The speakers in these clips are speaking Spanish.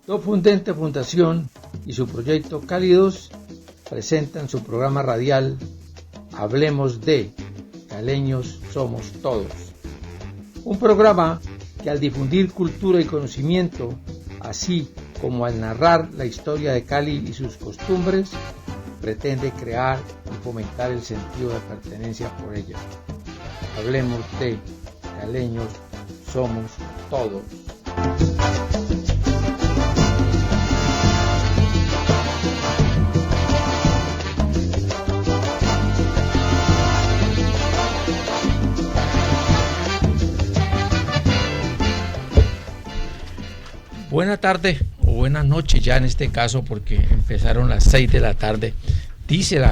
Dofundente Fundación y su proyecto Cálidos presentan su programa radial Hablemos de Caleños Somos Todos. Un programa que al difundir cultura y conocimiento, así como al narrar la historia de Cali y sus costumbres, pretende crear y fomentar el sentido de pertenencia por ella. Hablemos de Caleños Somos Todos. Buena tarde o buenas noches ya en este caso, porque empezaron las 6 de la tarde. Dice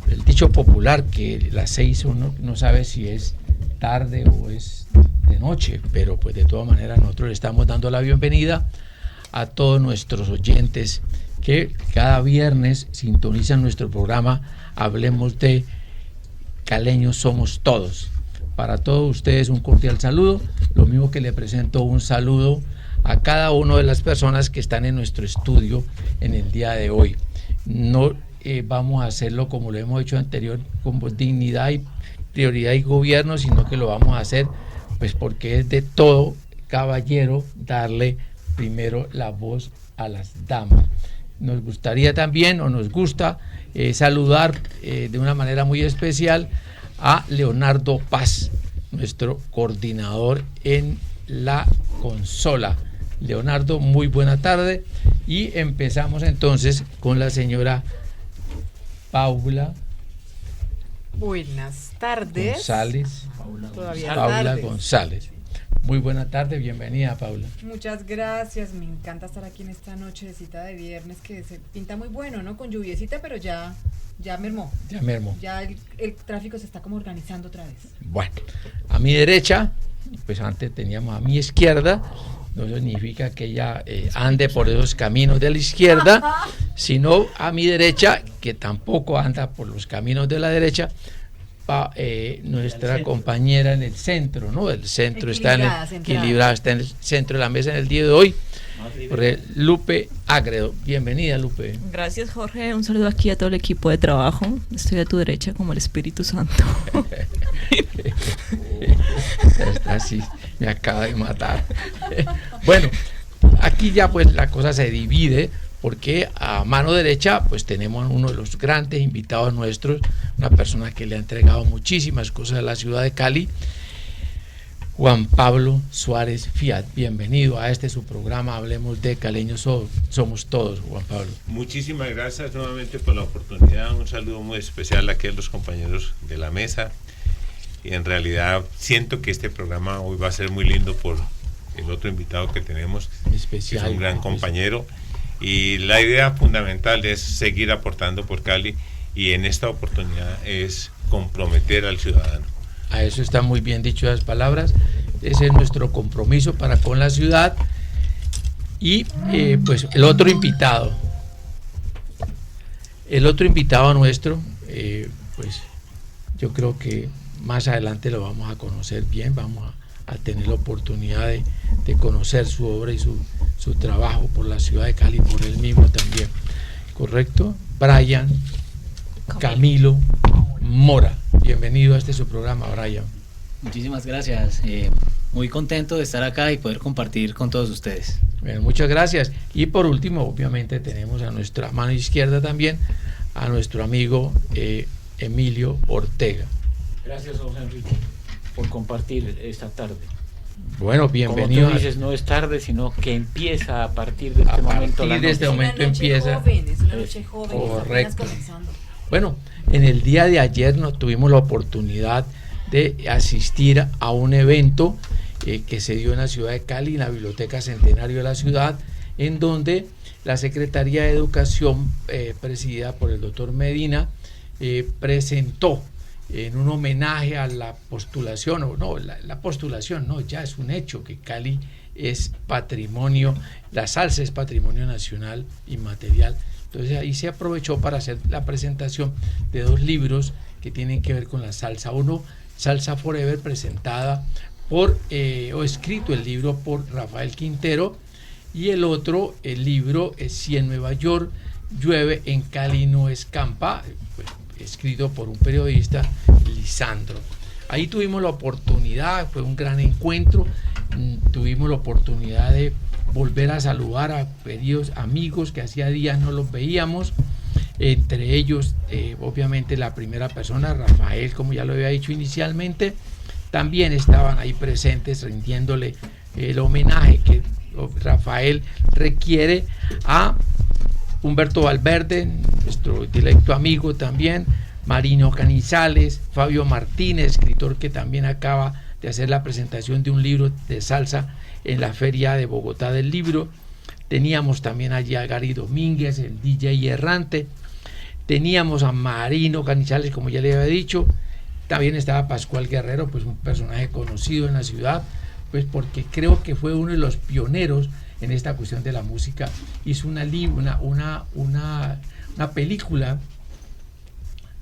el dicho popular que las 6 uno no sabe si es tarde o es de noche, pero pues de todas maneras nosotros le estamos dando la bienvenida a todos nuestros oyentes que cada viernes sintonizan nuestro programa Hablemos de Caleños Somos Todos. Para todos ustedes un cordial saludo, lo mismo que le presento un saludo a cada una de las personas que están en nuestro estudio en el día de hoy. No vamos a hacerlo como lo hemos hecho anterior, con dignidad y prioridad y gobierno, sino que lo vamos a hacer pues porque es de todo caballero darle primero la voz a las damas. Nos gustaría también, o nos gusta, saludar de una manera muy especial a Leonardo Paz, nuestro coordinador en la consola. Leonardo, muy buena tarde, y empezamos entonces con la señora Paula. Buenas tardes. González. Paula González. Muy buena tarde, bienvenida, Paula. Muchas gracias, me encanta estar aquí en esta nochecita de viernes que se pinta muy bueno, ¿no? Con lluviecita, pero ya mermó. Ya mermó. Ya el tráfico se está como organizando otra vez. Bueno, a mi derecha, pues antes teníamos a mi izquierda, no significa que ella ande por esos caminos de la izquierda, sino a mi derecha, que tampoco anda por los caminos de la derecha, nuestra compañera en el centro, ¿no? El centro está equilibrada, está en el centro de la mesa en el día de hoy. Lupe Agredo, bienvenida, Lupe. Gracias, Jorge, un saludo aquí a todo el equipo de trabajo. Estoy a tu derecha como el Espíritu Santo. Así me acaba de matar. Bueno, aquí ya pues la cosa se divide, porque a mano derecha pues tenemos uno de los grandes invitados nuestros, una persona que le ha entregado muchísimas cosas a la ciudad de Cali, Juan Pablo Suárez Fiat. Bienvenido a su programa Hablemos de Caleños Somos Todos, Juan Pablo. Muchísimas gracias nuevamente por la oportunidad, un saludo muy especial aquí a los compañeros de la mesa, y en realidad siento que este programa hoy va a ser muy lindo por el otro invitado que tenemos, especial, que es un gran compañero. Y la idea fundamental es seguir aportando por Cali, y en esta oportunidad es comprometer al ciudadano. A eso está muy bien dicho las palabras. Ese es nuestro compromiso para con la ciudad. Y pues el otro invitado nuestro, pues yo creo que más adelante lo vamos a conocer bien, vamos a tener la oportunidad de conocer su obra y su trabajo por la ciudad de Cali, por él mismo también, ¿correcto? Brian Camilo Mora, bienvenido a su programa, Brian. Muchísimas gracias, muy contento de estar acá y poder compartir con todos ustedes. Bueno, muchas gracias. Y por último, obviamente tenemos a nuestra mano izquierda también a nuestro amigo Emilio Ortega. Gracias, José Enrique, por compartir esta tarde. Bueno, bienvenido. Como tú dices, no es tarde, sino que empieza a partir de este momento. A partir de este momento empieza. Es una noche joven, correcto. Bueno, en el día de ayer nos tuvimos la oportunidad de asistir a un evento que se dio en la ciudad de Cali, en la Biblioteca Centenario de la ciudad, en donde la Secretaría de Educación, presidida por el doctor Medina, presentó en un homenaje a la postulación, ya es un hecho que Cali es patrimonio, la salsa es patrimonio nacional inmaterial. Entonces ahí se aprovechó para hacer la presentación de 2 libros que tienen que ver con la salsa. Uno, Salsa Forever, presentada por, o escrito el libro por Rafael Quintero, y el otro, el libro, Si en Nueva York llueve, en Cali no escampa, escrito por un periodista, Lisandro. Ahí tuvimos la oportunidad, fue un gran encuentro, tuvimos la oportunidad de volver a saludar a queridos amigos que hacía días no los veíamos, entre ellos obviamente la primera persona, Rafael, como ya lo había dicho inicialmente, también estaban ahí presentes rindiéndole el homenaje que Rafael requiere a Humberto Valverde, nuestro directo amigo también, Marino Canizales, Fabio Martínez, escritor que también acaba de hacer la presentación de un libro de salsa en la Feria de Bogotá del Libro. Teníamos también allí a Gary Domínguez, el DJ errante. Teníamos a Marino Canizales, como ya le había dicho. También estaba Pascual Guerrero, pues un personaje conocido en la ciudad, pues porque creo que fue uno de los pioneros en esta cuestión de la música. Hizo una película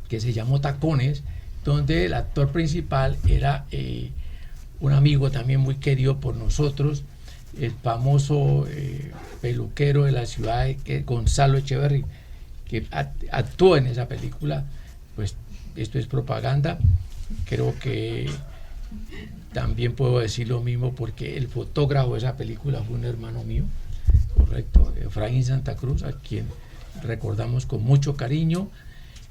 que se llamó Tacones, donde el actor principal era un amigo también muy querido por nosotros, el famoso peluquero de la ciudad, Gonzalo Echeverry, que actuó en esa película. Pues esto es propaganda. Creo que también puedo decir lo mismo porque el fotógrafo de esa película fue un hermano mío, correcto, Efraín Santa Cruz, a quien recordamos con mucho cariño,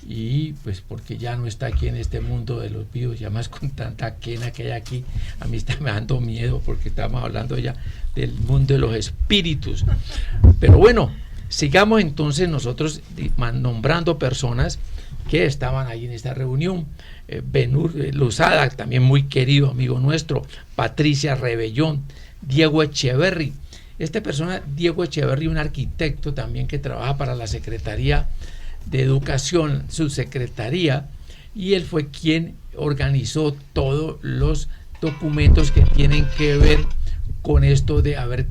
y pues porque ya no está aquí en este mundo de los vivos, ya más con tanta quena que hay aquí, a mí está me dando miedo porque estamos hablando ya del mundo de los espíritus. Pero bueno, sigamos entonces nosotros nombrando personas que estaban ahí en esta reunión. Benur Lozada, también muy querido amigo nuestro, Patricia Rebellón, Diego Echeverry. Esta persona, Diego Echeverry, un arquitecto también que trabaja para la Secretaría de Educación, subsecretaría, y él fue quien organizó todos los documentos que tienen que ver con esto de haber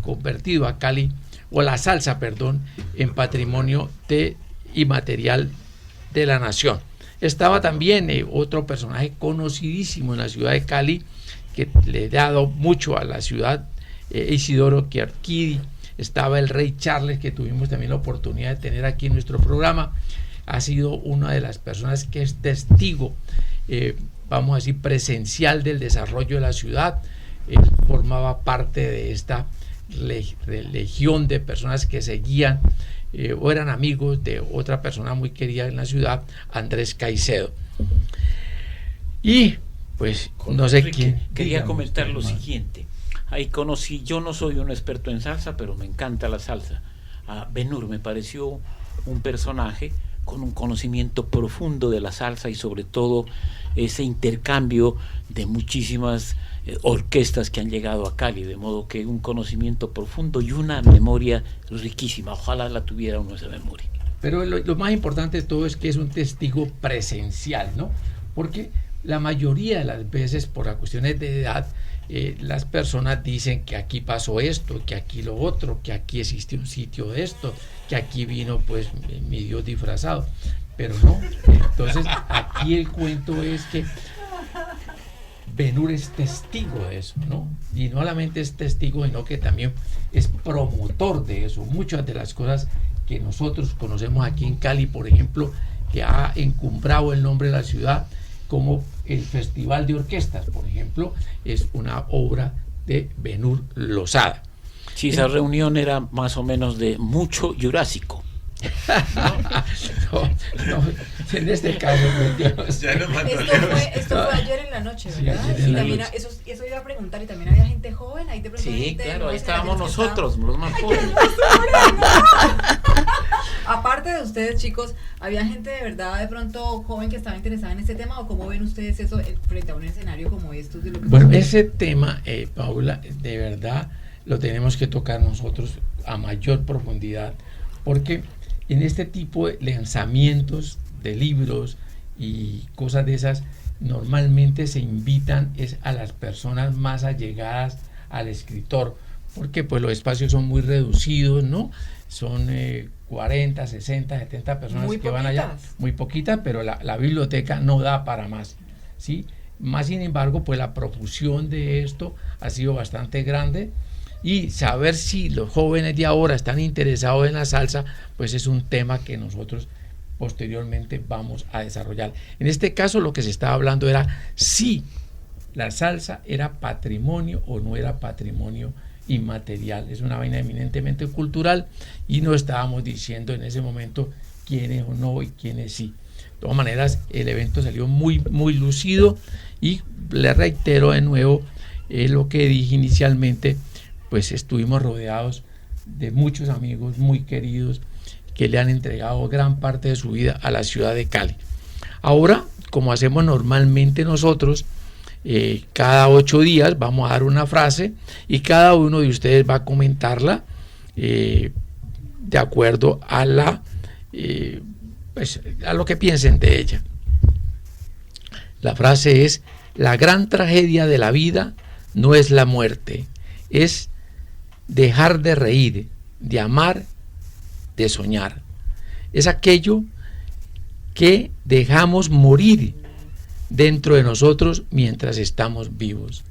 convertido a Cali, o la salsa, perdón, en patrimonio inmaterial de la nación. Estaba también otro personaje conocidísimo en la ciudad de Cali, que le ha dado mucho a la ciudad, Isidoro Chiarchidi. Estaba el Rey Charles, que tuvimos también la oportunidad de tener aquí en nuestro programa. Ha sido una de las personas que es testigo, vamos a decir, presencial del desarrollo de la ciudad. Él formaba parte de esta legión de personas que seguían o eran amigos de otra persona muy querida en la ciudad, Andrés Caicedo. Y pues no sé quién. Quería comentar lo siguiente. Ahí conocí, yo no soy un experto en salsa, pero me encanta la salsa. A Benur me pareció un personaje con un conocimiento profundo de la salsa y sobre todo ese intercambio de muchísimas orquestas que han llegado a Cali, de modo que un conocimiento profundo y una memoria riquísima. Ojalá la tuviera uno esa memoria. Pero lo más importante de todo es que es un testigo presencial, ¿no? Porque la mayoría de las veces, por las cuestiones de edad, las personas dicen que aquí pasó esto, que aquí lo otro, que aquí existe un sitio de esto, que aquí vino pues mi Dios disfrazado, pero no. Entonces aquí el cuento es que Benur es testigo de eso, ¿no? Y no solamente es testigo, sino que también es promotor de eso. Muchas de las cosas que nosotros conocemos aquí en Cali, por ejemplo, que ha encumbrado el nombre de la ciudad, como el Festival de Orquestas, por ejemplo, es una obra de Benur Lozada. Sí, esa reunión era más o menos de mucho jurásico. No, en este caso esto fue ayer en la noche, ¿verdad? Sí, y también eso iba a preguntar, y también había gente joven ahí de pronto. Sí, claro, ahí estábamos nosotros, los más jóvenes. Aparte de ustedes, chicos, ¿había gente de verdad de pronto joven que estaba interesada en este tema, o cómo ven ustedes eso frente a un escenario como estos? Bueno, ese tema, Paula, de verdad lo tenemos que tocar nosotros a mayor profundidad, porque en este tipo de lanzamientos de libros y cosas de esas, normalmente se invitan a las personas más allegadas al escritor, porque pues los espacios son muy reducidos, ¿no? Son 40, 60, 70 personas muy que poquitas. Van allá, muy poquitas, pero la biblioteca no da para más, ¿sí? Más sin embargo, pues la profusión de esto ha sido bastante grande. Y saber si los jóvenes de ahora están interesados en la salsa, pues es un tema que nosotros posteriormente vamos a desarrollar. En este caso lo que se estaba hablando era si la salsa era patrimonio o no era patrimonio inmaterial. Es una vaina eminentemente cultural y no estábamos diciendo en ese momento quiénes o no y quiénes sí. De todas maneras, el evento salió muy, muy lucido y le reitero de nuevo lo que dije inicialmente, pues estuvimos rodeados de muchos amigos muy queridos que le han entregado gran parte de su vida a la ciudad de Cali. Ahora, como hacemos normalmente nosotros, cada 8 días vamos a dar una frase y cada uno de ustedes va a comentarla de acuerdo a pues, a lo que piensen de ella. La frase es: la gran tragedia de la vida no es la muerte, es dejar de reír, de amar, de soñar. Es aquello que dejamos morir dentro de nosotros mientras estamos vivos.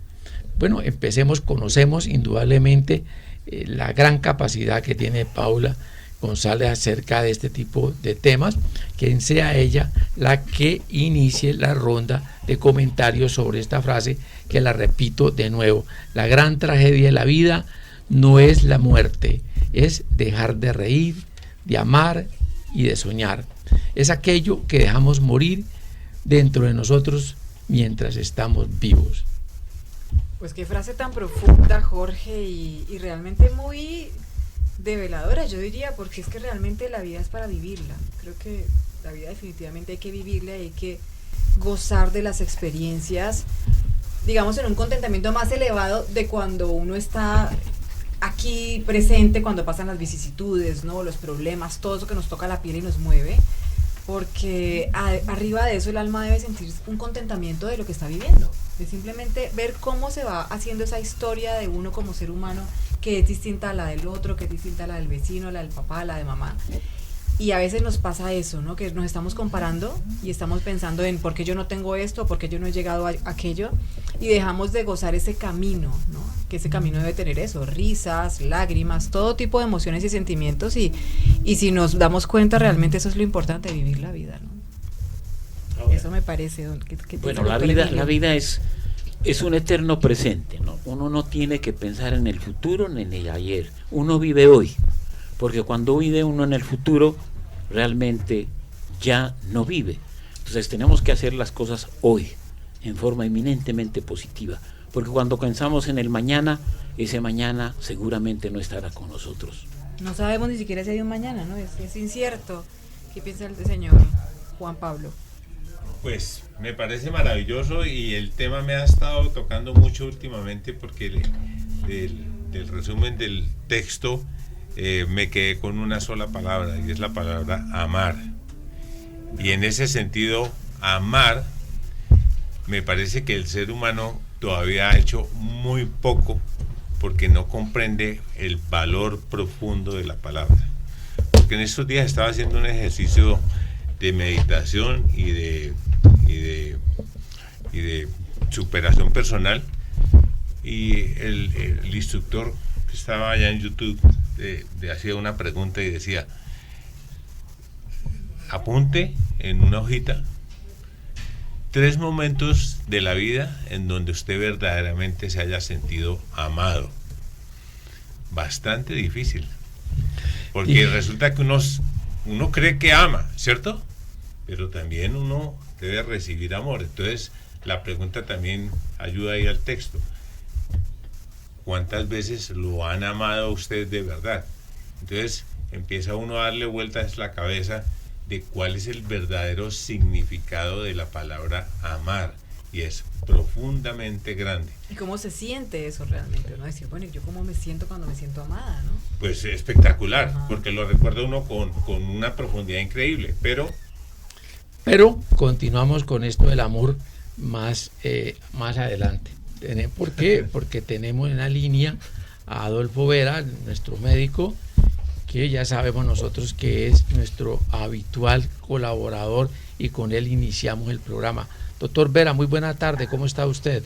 Bueno, empecemos. Conocemos indudablemente la gran capacidad que tiene Paula González acerca de este tipo de temas, que sea ella la que inicie la ronda de comentarios sobre esta frase, que la repito de nuevo: la gran tragedia de la vida no es la muerte, es dejar de reír, de amar y de soñar. Es aquello que dejamos morir dentro de nosotros mientras estamos vivos. Pues qué frase tan profunda, Jorge, y realmente muy develadora, yo diría, porque es que realmente la vida es para vivirla. Creo que la vida definitivamente hay que vivirla, hay que gozar de las experiencias, digamos, en un contentamiento más elevado de cuando uno está aquí presente, cuando pasan las vicisitudes, ¿no? Los problemas, todo eso que nos toca la piel y nos mueve, porque arriba de eso el alma debe sentir un contentamiento de lo que está viviendo, de simplemente ver cómo se va haciendo esa historia de uno como ser humano, que es distinta a la del otro, que es distinta a la del vecino, a la del papá, a la de mamá. Y a veces nos pasa eso, ¿no? Que nos estamos comparando y estamos pensando en por qué yo no tengo esto, por qué yo no he llegado a aquello, y dejamos de gozar ese camino, ¿no? Que ese camino debe tener eso, risas, lágrimas, todo tipo de emociones y sentimientos, y si nos damos cuenta, realmente eso es lo importante, vivir la vida, ¿no? Eso me parece. Bueno, la vida es un eterno presente, ¿no? Uno no tiene que pensar en el futuro ni en el ayer, uno vive hoy. Porque cuando vive uno en el futuro, realmente ya no vive. Entonces tenemos que hacer las cosas hoy, en forma eminentemente positiva. Porque cuando pensamos en el mañana, ese mañana seguramente no estará con nosotros. No sabemos ni siquiera si hay un mañana, ¿no? Es incierto. ¿Qué piensa el señor Juan Pablo? Pues me parece maravilloso y el tema me ha estado tocando mucho últimamente porque del resumen del texto me quedé con una sola palabra y es la palabra amar. Y en ese sentido, amar, me parece que el ser humano todavía ha hecho muy poco porque no comprende el valor profundo de la palabra. Porque en estos días estaba haciendo un ejercicio de meditación y de superación personal, y el instructor que estaba allá en YouTube hacía una pregunta y decía: apunte en una hojita 3 momentos de la vida en donde usted verdaderamente se haya sentido amado. Bastante difícil, porque resulta que uno cree que ama, ¿cierto? Pero también uno debe recibir amor. Entonces la pregunta también ayuda ahí al texto: ¿cuántas veces lo han amado a usted de verdad? Entonces empieza uno a darle vueltas a la cabeza de cuál es el verdadero significado de la palabra amar, y es profundamente grande. ¿Y cómo se siente eso realmente? ¿No? Decir, bueno, ¿yo cómo me siento cuando me siento amada, no? Pues espectacular. Ajá. Porque lo recuerda uno con una profundidad increíble, pero continuamos con esto del amor más adelante. ¿Por qué? Porque tenemos en la línea a Adolfo Vera, nuestro médico, que ya sabemos nosotros que es nuestro habitual colaborador, y con él iniciamos el programa. Doctor Vera, muy buena tarde, ¿cómo está usted?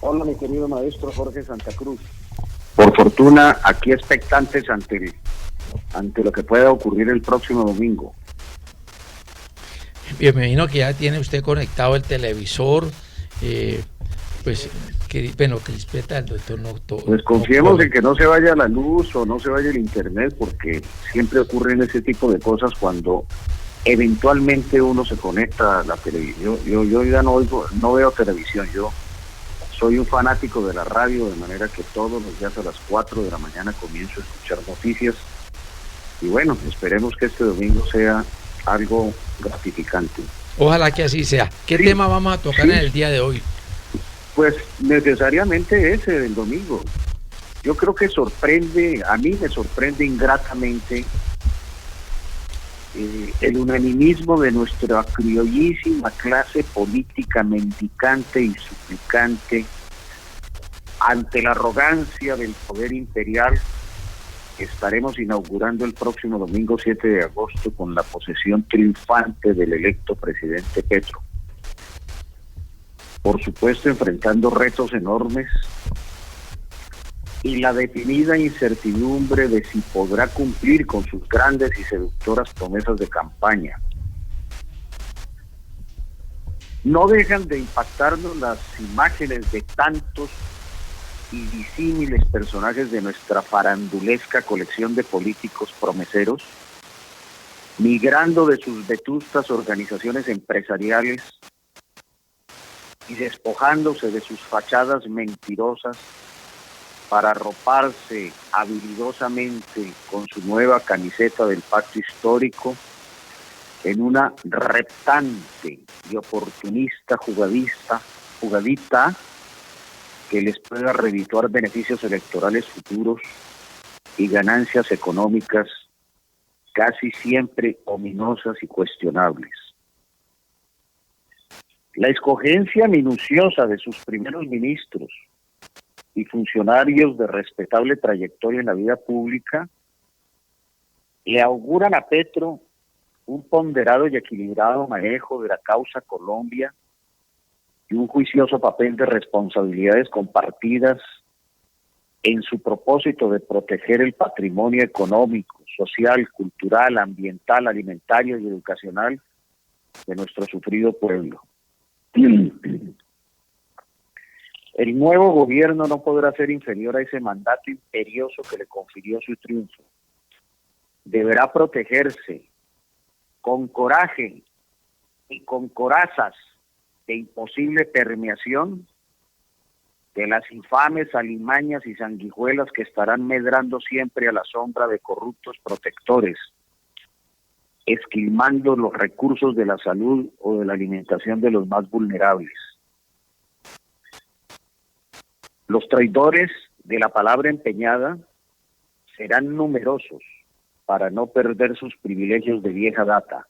Hola, mi querido maestro Jorge Santa Cruz. Por fortuna, aquí expectantes ante lo que pueda ocurrir el próximo domingo. Bien, me imagino que ya tiene usted conectado el televisor, pues, Crispeta, el doctor no... Pues confiemos en que no se vaya la luz o no se vaya el internet, porque siempre ocurren ese tipo de cosas cuando eventualmente uno se conecta a la televisión. Yo ya no veo televisión, yo soy un fanático de la radio, de manera que todos los días a las 4 de la mañana comienzo a escuchar noticias. Y bueno, esperemos que este domingo sea algo gratificante. Ojalá que así sea. ¿Qué tema vamos a tocar en el día de hoy? Pues necesariamente ese del domingo. Yo creo que a mí me sorprende ingratamente el unanimismo de nuestra criollísima clase política mendicante y suplicante ante la arrogancia del poder imperial que estaremos inaugurando el próximo domingo 7 de agosto con la posesión triunfante del electo presidente Petro. Por supuesto, enfrentando retos enormes y la definida incertidumbre de si podrá cumplir con sus grandes y seductoras promesas de campaña. No dejan de impactarnos las imágenes de tantos y disímiles personajes de nuestra farandulesca colección de políticos promeseros, migrando de sus vetustas organizaciones empresariales y despojándose de sus fachadas mentirosas para arroparse habilidosamente con su nueva camiseta del pacto histórico en una reptante y oportunista jugadita que les pueda redituar beneficios electorales futuros y ganancias económicas casi siempre ominosas y cuestionables. La escogencia minuciosa de sus primeros ministros y funcionarios de respetable trayectoria en la vida pública le auguran a Petro un ponderado y equilibrado manejo de la causa Colombia y un juicioso papel de responsabilidades compartidas en su propósito de proteger el patrimonio económico, social, cultural, ambiental, alimentario y educacional de nuestro sufrido pueblo. El nuevo gobierno no podrá ser inferior a ese mandato imperioso que le confirió su triunfo. Deberá protegerse con coraje y con corazas de imposible permeación de las infames alimañas y sanguijuelas que estarán medrando siempre a la sombra de corruptos protectores, esquilmando los recursos de la salud o de la alimentación de los más vulnerables. Los traidores de la palabra empeñada serán numerosos para no perder sus privilegios de vieja data,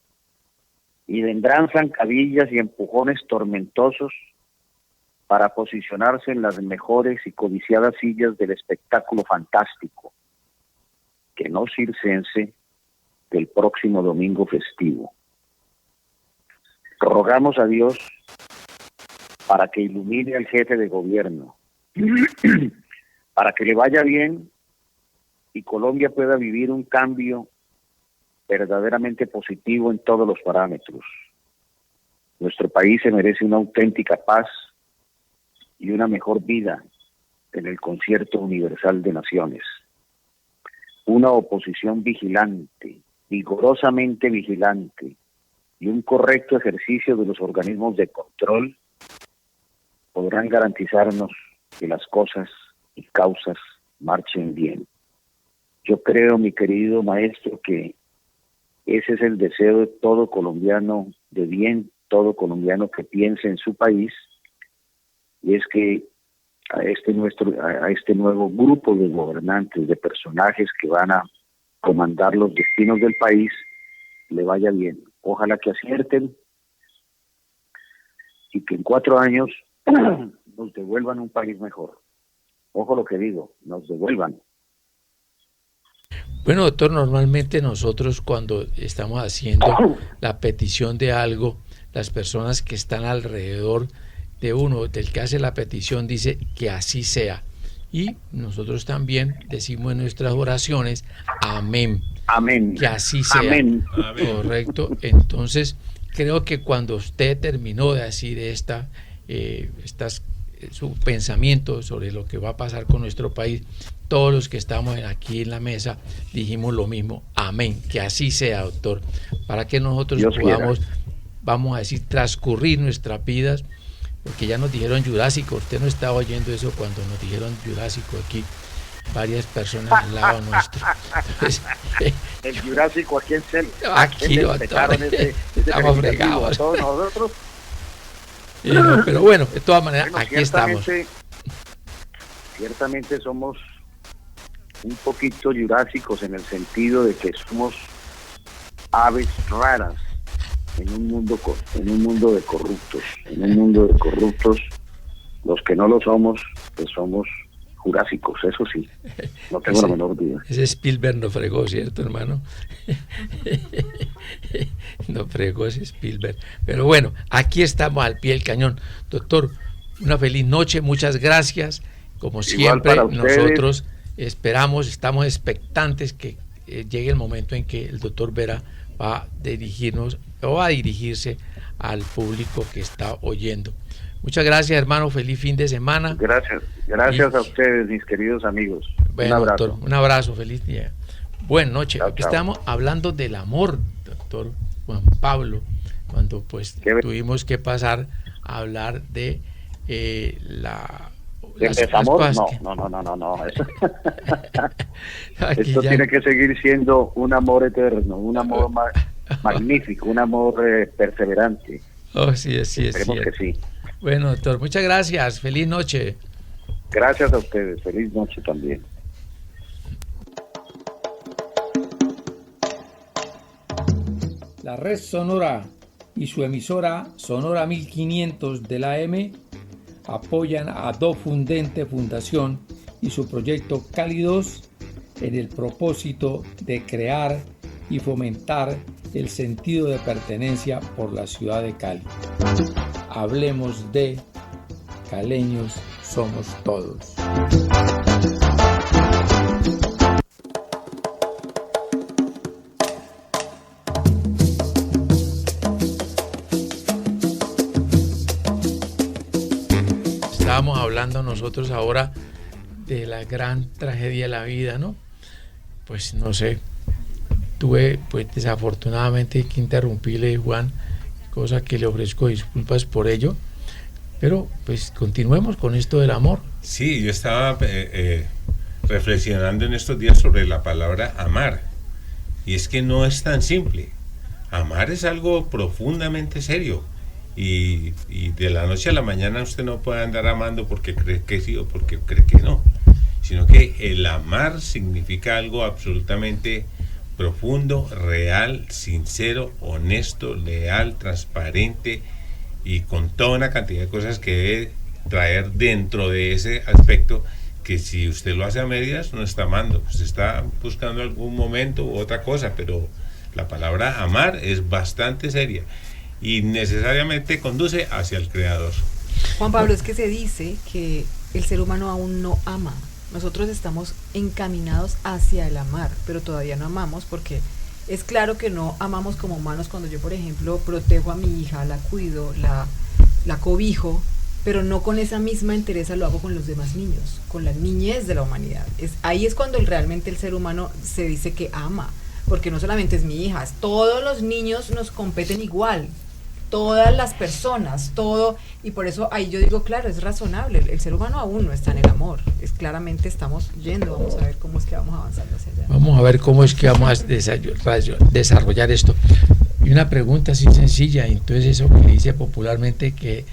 y vendrán zancadillas y empujones tormentosos para posicionarse en las mejores y codiciadas sillas del espectáculo fantástico, que no circense del próximo domingo festivo. Rogamos a Dios para que ilumine al jefe de gobierno, para que le vaya bien y Colombia pueda vivir un cambio verdaderamente positivo en todos los parámetros. Nuestro país se merece una auténtica paz y una mejor vida en el concierto universal de naciones. Una oposición vigilante, vigorosamente vigilante, y un correcto ejercicio de los organismos de control podrán garantizarnos que las cosas y causas marchen bien. Yo creo, mi querido maestro, que ese es el deseo de todo colombiano de bien, todo colombiano que piense en su país, y es que a este nuevo grupo de gobernantes, de personajes que van a comandar los destinos del país, le vaya bien. Ojalá que acierten y que en 4 años nos devuelvan un país mejor. Ojo lo que digo, nos devuelvan. Bueno, doctor, normalmente nosotros cuando estamos haciendo la petición de algo, las personas que están alrededor de uno, del que hace la petición, dice que así sea. Y nosotros también decimos en nuestras oraciones, amén. Amén. Que así sea. Amén. Correcto. Entonces, creo que cuando usted terminó de decir su pensamiento sobre lo que va a pasar con nuestro país, todos los que estamos aquí en la mesa dijimos lo mismo, amén, que así sea, doctor, para que nosotros Dios podamos, quiera. vamos a decir, transcurrir nuestras vidas, porque ya nos dijeron Jurásico, usted no estaba oyendo eso cuando nos dijeron Jurásico aquí, varias personas al lado nuestro. Entonces, El Jurásico, ¿a quién aquí le respetaron estamos fregados. a todos nosotros? No, pero bueno, de todas maneras, Bueno, aquí estamos. Ciertamente somos un poquito jurásicos en el sentido de que somos aves raras en un mundo de corruptos. En un mundo de corruptos, los que no lo somos, pues somos jurásicos, eso sí, no tengo la menor duda. Ese Spielberg no fregó, ¿cierto, hermano? No fregó ese Spielberg. Pero bueno, aquí estamos al pie del cañón. Doctor, una feliz noche, muchas gracias. Como siempre, nosotros esperamos, estamos expectantes que llegue el momento en que el doctor Vera va a dirigirse al público que está oyendo. Muchas gracias, hermano. Feliz fin de semana. Gracias a ustedes, mis queridos amigos. Bueno, un abrazo. doctor, un abrazo, feliz día. Buenas noches. Chao, Aquí chao. estamos hablando del amor, doctor Juan Pablo, cuando pues tuvimos que pasar a hablar de las amor? cosas No. Aquí Esto ya- tiene que seguir siendo un amor eterno, un amor magnífico, un amor perseverante. Oh, sí, sí, es Esperemos cierto. que sí. Bueno, doctor, muchas gracias. Feliz noche. Gracias a ustedes. Feliz noche también. La red Sonora y su emisora Sonora 1500 de la AM apoyan a Do Fundente Fundación y su proyecto Cálidos en el propósito de crear y fomentar el sentido de pertenencia por la ciudad de Cali. Hablemos de caleños somos todos. Estábamos hablando nosotros ahora de la gran tragedia de la vida, ¿no? Pues no sé, tuve pues desafortunadamente que interrumpirle, Juan, cosa que le ofrezco disculpas por ello, pero pues continuemos con esto del amor. Sí, yo estaba reflexionando en estos días sobre la palabra amar, y es que no es tan simple. Amar es algo profundamente serio, y de la noche a la mañana usted no puede andar amando porque cree que sí o porque cree que no, sino que el amar significa algo absolutamente profundo, real, sincero, honesto, leal, transparente, y con toda una cantidad de cosas que debe traer dentro de ese aspecto, que si usted lo hace a medias no está amando, pues está buscando algún momento u otra cosa, pero la palabra amar es bastante seria y necesariamente conduce hacia el Creador. Juan Pablo, es que se dice que el ser humano aún no ama. Nosotros estamos encaminados hacia el amar, pero todavía no amamos, porque es claro que no amamos como humanos cuando yo, por ejemplo, protejo a mi hija, la cuido, la cobijo, pero no con esa misma entereza lo hago con los demás niños, con la niñez de la humanidad. Ahí es cuando realmente el ser humano se dice que ama, porque no solamente es mi hija, todos los niños nos competen igual, todas las personas, todo, y por eso ahí yo digo, claro, es razonable, el ser humano aún no está en el amor, es claramente estamos yendo, vamos a ver cómo es que vamos avanzando hacia allá. Vamos a ver cómo es que vamos a desarrollar esto. Y una pregunta así sencilla, entonces eso que dice popularmente que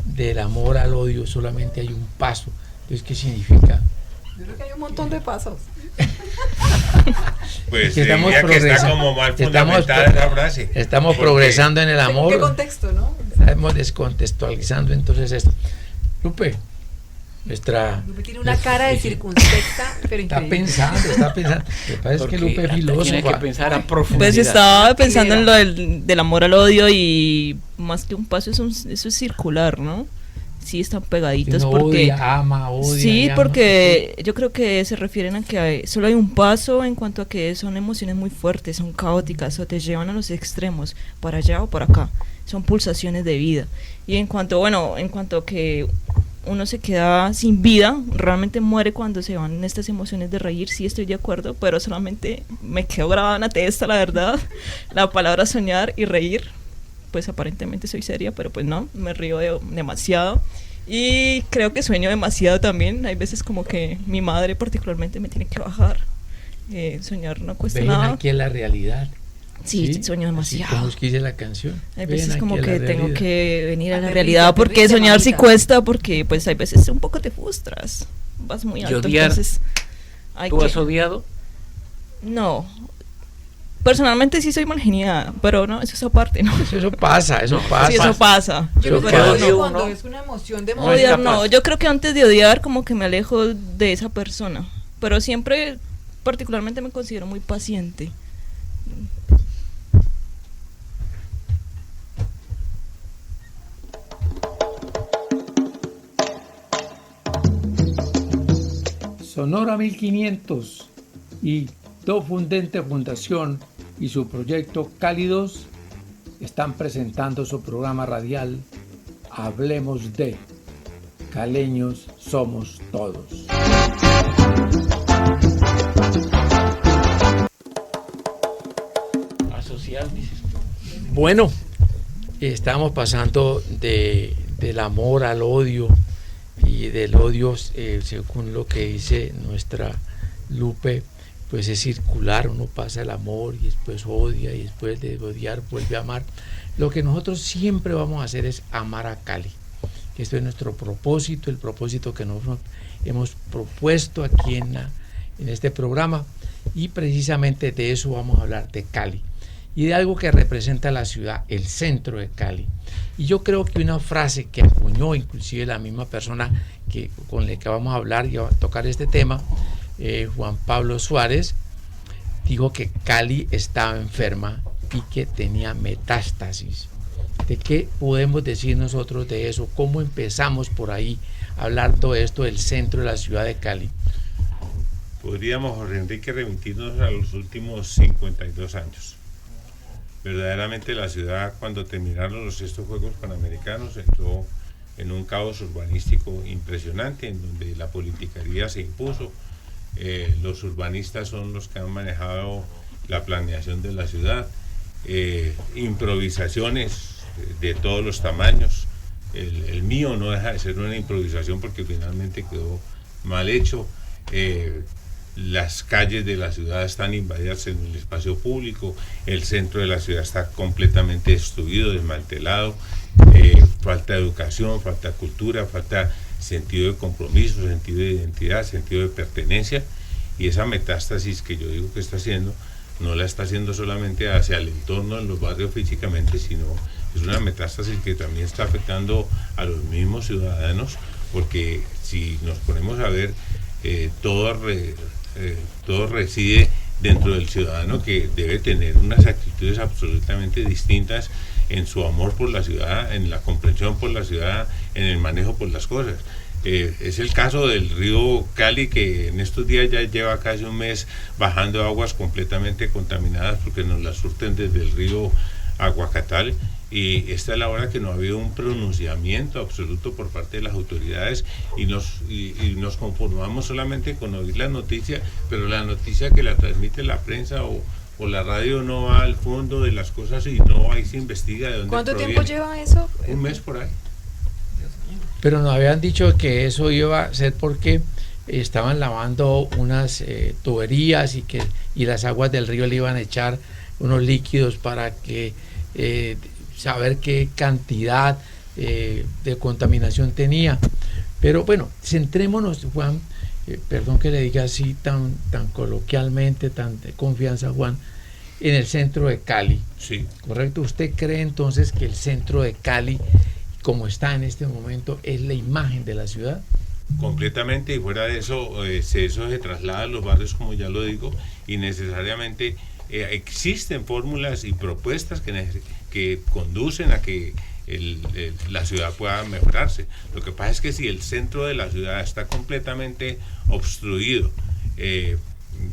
del amor al odio solamente hay un paso, entonces ¿qué significa? Yo creo que hay un montón de pasos. Pues Que estamos diría que está progresando. como mal Estamos fundamentada esa frase. Estamos Porque progresando en el ¿En amor. qué contexto, no? Estamos descontextualizando entonces esto. Lupe, Lupe tiene una cara de circunspecta, pero está increíble. pensando. Lo que pasa es que Lupe es Tiene que filósofa. pensar a profundidad. Pues estaba pensando en lo del amor al odio, y más que un paso, eso es circular, ¿no? sí están pegaditos. Uno Porque odia sí, y ama. porque yo creo que se refieren a que solo hay un paso en cuanto a que son emociones muy fuertes, son caóticas o te llevan a los extremos, para allá o para acá, son pulsaciones de vida. Y en cuanto a que uno se queda sin vida, realmente muere cuando se van estas emociones de reír, sí estoy de acuerdo, pero solamente me quedó grabada en la testa, la verdad, la palabra soñar y reír. Pues aparentemente soy seria, pero pues no, me río demasiado y creo que sueño demasiado también. Hay veces como que mi madre particularmente me tiene que bajar. Soñar no cuesta Ven nada. aquí en la realidad. Sí, sueño demasiado. Como es que dice la canción. Hay Ven veces aquí como a la que tengo realidad. que venir a la Aterriza, realidad, porque aterriza, soñar sí mamita. cuesta, porque pues hay veces un poco te frustras, vas muy ¿Y alto, odiar? entonces hay ¿Tú que... has odiado? No, personalmente sí soy malgeniada, pero no, eso es aparte, ¿no? Eso pasa, eso pasa. Sí, eso pasa. Yo Eso creo pasa. que Odio cuando uno. es una emoción de No es Odiar capaz. no, yo creo que antes de odiar como que me alejo de esa persona, pero siempre particularmente me considero muy paciente. Sonora 1500 y Do Fundente Fundación y su proyecto Cálidos están presentando su programa radial Hablemos de Caleños Somos Todos. Asocial, dices tú. Bueno, estamos pasando del amor al odio y del odio, según lo que dice nuestra Lupe, pues es circular, uno pasa el amor y después odia y después de odiar vuelve a amar. Lo que nosotros siempre vamos a hacer es amar a Cali. Esto es nuestro propósito, el propósito que nosotros hemos propuesto aquí en este programa, y precisamente de eso vamos a hablar, de Cali y de algo que representa la ciudad, el centro de Cali. Y yo creo que una frase que acuñó inclusive la misma persona con la que vamos a hablar y a tocar este tema, Juan Pablo Suárez, dijo que Cali estaba enferma y que tenía metástasis. ¿De qué podemos decir nosotros de eso? ¿Cómo empezamos por ahí a hablar todo esto del centro de la ciudad de Cali? Podríamos, Jorge Enrique, remitirnos a los últimos 52 años. Verdaderamente la ciudad, cuando terminaron estos Juegos Panamericanos, entró en un caos urbanístico impresionante, en donde la politiquería se impuso. Los urbanistas son los que han manejado la planeación de la ciudad, improvisaciones de todos los tamaños. El mío no deja de ser una improvisación porque finalmente quedó mal hecho. Las calles de la ciudad están invadidas en el espacio público, el centro de la ciudad está completamente destruido, desmantelado, falta educación, falta cultura, falta sentido de compromiso, sentido de identidad, sentido de pertenencia, y esa metástasis que yo digo que está haciendo, no la está haciendo solamente hacia el entorno en los barrios físicamente, sino es una metástasis que también está afectando a los mismos ciudadanos, porque si nos ponemos a ver, todo reside dentro del ciudadano, que debe tener unas actitudes absolutamente distintas en su amor por la ciudad, en la comprensión por la ciudad, en el manejo por las cosas. Es el caso del río Cali, que en estos días ya lleva casi un mes bajando aguas completamente contaminadas porque nos las surten desde el río Aguacatal, y esta es la hora que no ha habido un pronunciamiento absoluto por parte de las autoridades, y nos conformamos solamente con oír la noticia, pero la noticia que la transmite la prensa o la radio no va al fondo de las cosas y no ahí se investiga de dónde ¿Cuánto proviene. tiempo lleva eso? Un mes por ahí. Pero nos habían dicho que eso iba a ser porque estaban lavando unas tuberías y las aguas del río le iban a echar unos líquidos para que saber qué cantidad de contaminación tenía. Pero bueno, centrémonos, Juan, perdón que le diga así tan coloquialmente, tan de confianza, Juan, en el centro de Cali. Sí. ¿Correcto? ¿Usted cree entonces que el centro de Cali, como está en este momento, es la imagen de la ciudad? Completamente, y fuera de eso, eso se traslada a los barrios, como ya lo digo, y necesariamente existen fórmulas y propuestas que conducen a que la ciudad pueda mejorarse. Lo que pasa es que si el centro de la ciudad está completamente obstruido,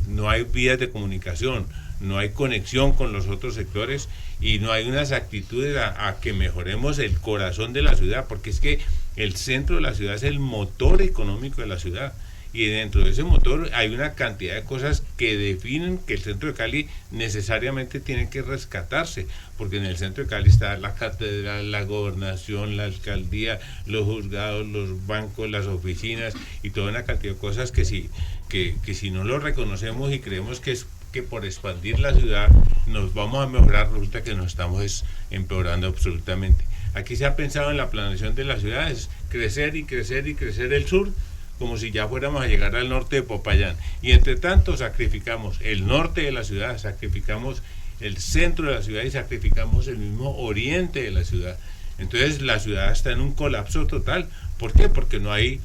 no hay vías de comunicación, no hay conexión con los otros sectores y no hay unas actitudes a que mejoremos el corazón de la ciudad, porque es que el centro de la ciudad es el motor económico de la ciudad. Y dentro de ese motor hay una cantidad de cosas que definen que el centro de Cali necesariamente tiene que rescatarse, porque en el centro de Cali está la catedral, la gobernación, la alcaldía, los juzgados, los bancos, las oficinas y toda una cantidad de cosas que si no lo reconocemos y creemos que es que por expandir la ciudad nos vamos a mejorar, resulta que nos estamos empeorando absolutamente. Aquí se ha pensado en la planeación de las ciudades, crecer y crecer y crecer el sur, como si ya fuéramos a llegar al norte de Popayán. Y entre tanto sacrificamos el norte de la ciudad, sacrificamos el centro de la ciudad y sacrificamos el mismo oriente de la ciudad. Entonces la ciudad está en un colapso total. ¿Por qué? Porque no hay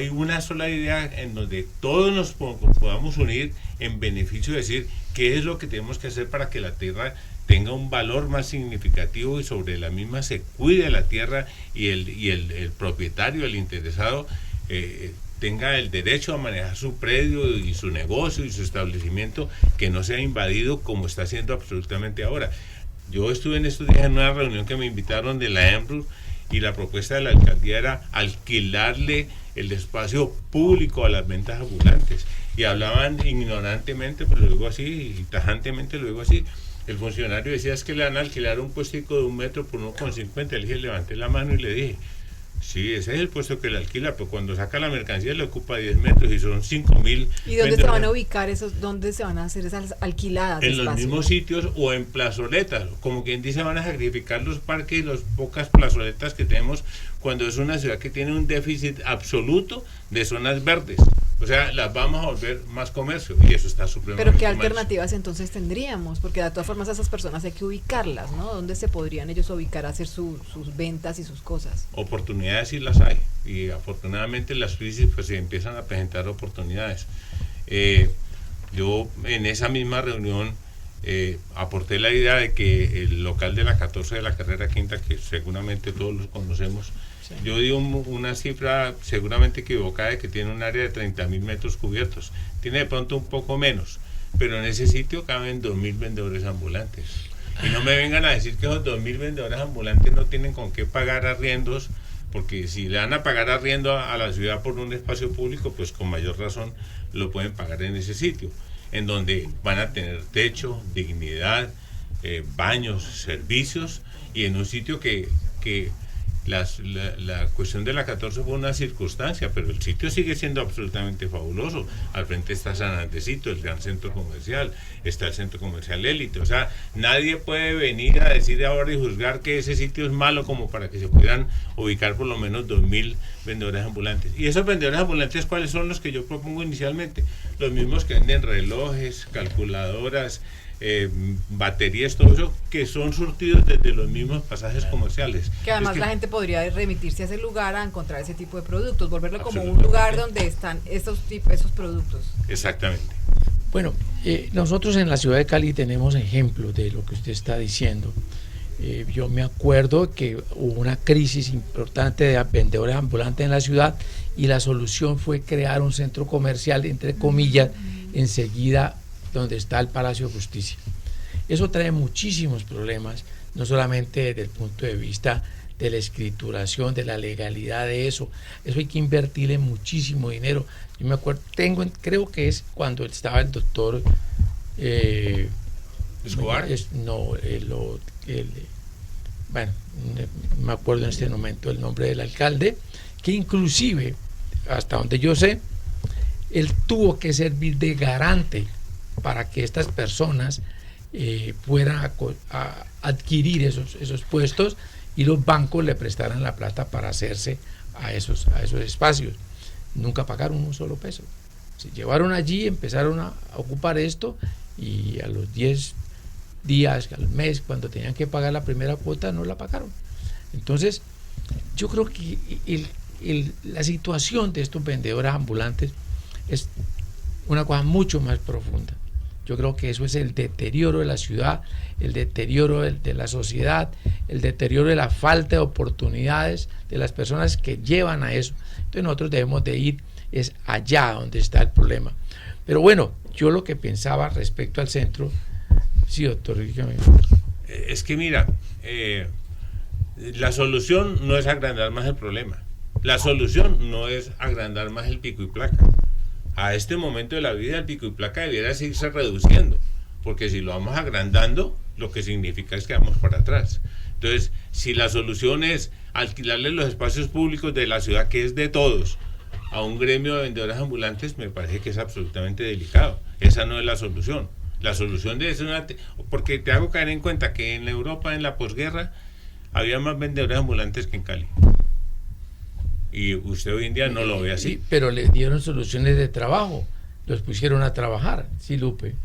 una sola idea en donde todos nos podamos unir en beneficio de decir qué es lo que tenemos que hacer para que la tierra tenga un valor más significativo y sobre la misma se cuide la tierra y el propietario, el interesado, tenga el derecho a manejar su predio y su negocio y su establecimiento, que no sea invadido como está haciendo absolutamente ahora. Yo estuve en estos días en una reunión que me invitaron de la EMRUR y la propuesta de la alcaldía era alquilarle el espacio público a las ventas ambulantes y hablaban ignorantemente, pero lo digo así y tajantemente lo digo así. El funcionario decía es que le van a alquilar un puestico de 1 metro por 1,50. Le dije, levanté la mano y le dije, sí, ese es el puesto que le alquila, pero cuando saca la mercancía le ocupa 10 metros y son 5.000. ¿Y dónde se van a ubicar esos? ¿Dónde se van a hacer esas alquiladas? En los mismos sitios o en plazoletas. Como quien dice, van a sacrificar los parques y las pocas plazoletas que tenemos cuando es una ciudad que tiene un déficit absoluto de zonas verdes. O sea, las vamos a volver más comercio y eso está supremamente Pero ¿qué mal. alternativas entonces tendríamos? Porque de todas formas a esas personas hay que ubicarlas, ¿no? ¿Dónde se podrían ellos ubicar a hacer sus ventas y sus cosas? Oportunidades sí las hay y afortunadamente las crisis pues se empiezan a presentar oportunidades. Yo en esa misma reunión aporté la idea de que el local de la 14 de la carrera quinta, que seguramente todos los conocemos, sí. Yo di una cifra seguramente equivocada de que tiene un área de 30.000 metros cubiertos. Tiene de pronto un poco menos, pero en ese sitio caben 2.000 vendedores ambulantes. Y no me vengan a decir que esos 2.000 vendedores ambulantes no tienen con qué pagar arriendos, porque si le van a pagar arriendo a la ciudad por un espacio público, pues con mayor razón lo pueden pagar en ese sitio, en donde van a tener techo, dignidad, baños, servicios, y en un sitio que la cuestión de la 14 fue una circunstancia, pero el sitio sigue siendo absolutamente fabuloso. Al frente está San Andresito, el gran centro comercial, está el centro comercial Élite. O sea, nadie puede venir a decir ahora y juzgar que ese sitio es malo como para que se puedan ubicar por lo menos 2.000 vendedores ambulantes. Y esos vendedores ambulantes, ¿cuáles son los que yo propongo inicialmente? Los mismos que venden relojes, calculadoras, baterías, todo eso, que son surtidos desde los mismos pasajes comerciales. Que además la gente podría remitirse a ese lugar a encontrar ese tipo de productos, volverlo como un lugar donde están esos productos. Exactamente. Bueno, nosotros en la ciudad de Cali tenemos ejemplos de lo que usted está diciendo. Yo me acuerdo que hubo una crisis importante de vendedores ambulantes en la ciudad y la solución fue crear un centro comercial, entre comillas, enseguida donde está el Palacio de Justicia. Eso trae muchísimos problemas, no solamente desde el punto de vista de la escrituración, de la legalidad de eso hay que invertirle muchísimo dinero. Yo me acuerdo, creo que es cuando estaba el doctor Escobar. Bueno, me acuerdo en este momento el nombre del alcalde, que inclusive, hasta donde yo sé, él tuvo que servir de garante para que estas personas fueran a adquirir esos puestos y los bancos le prestaran la plata para hacerse a esos espacios. Nunca pagaron un solo peso. Se llevaron allí, empezaron a ocupar esto y a los 10 días, al mes, cuando tenían que pagar la primera cuota, no la pagaron. Entonces, yo creo que la situación de estos vendedores ambulantes es una cosa mucho más profunda. Yo creo que eso es el deterioro de la ciudad, el deterioro de la sociedad, el deterioro de la falta de oportunidades de las personas que llevan a eso. Entonces nosotros debemos de ir es allá donde está el problema. Pero bueno, yo lo que pensaba respecto al centro, sí, doctor. Es que mira, la solución no es agrandar más el problema. La solución no es agrandar más el pico y placa. A este momento de la vida el pico y placa debiera seguirse reduciendo, porque si lo vamos agrandando, lo que significa es que vamos para atrás. Entonces, si la solución es alquilarle los espacios públicos de la ciudad, que es de todos, a un gremio de vendedores ambulantes, me parece que es absolutamente delicado. Esa no es la solución. La solución debe ser porque te hago caer en cuenta que en Europa, en la posguerra, había más vendedores ambulantes que en Cali. Y usted hoy en día no lo ve así. Sí, pero le dieron soluciones de trabajo, los pusieron a trabajar, sí, Lupe.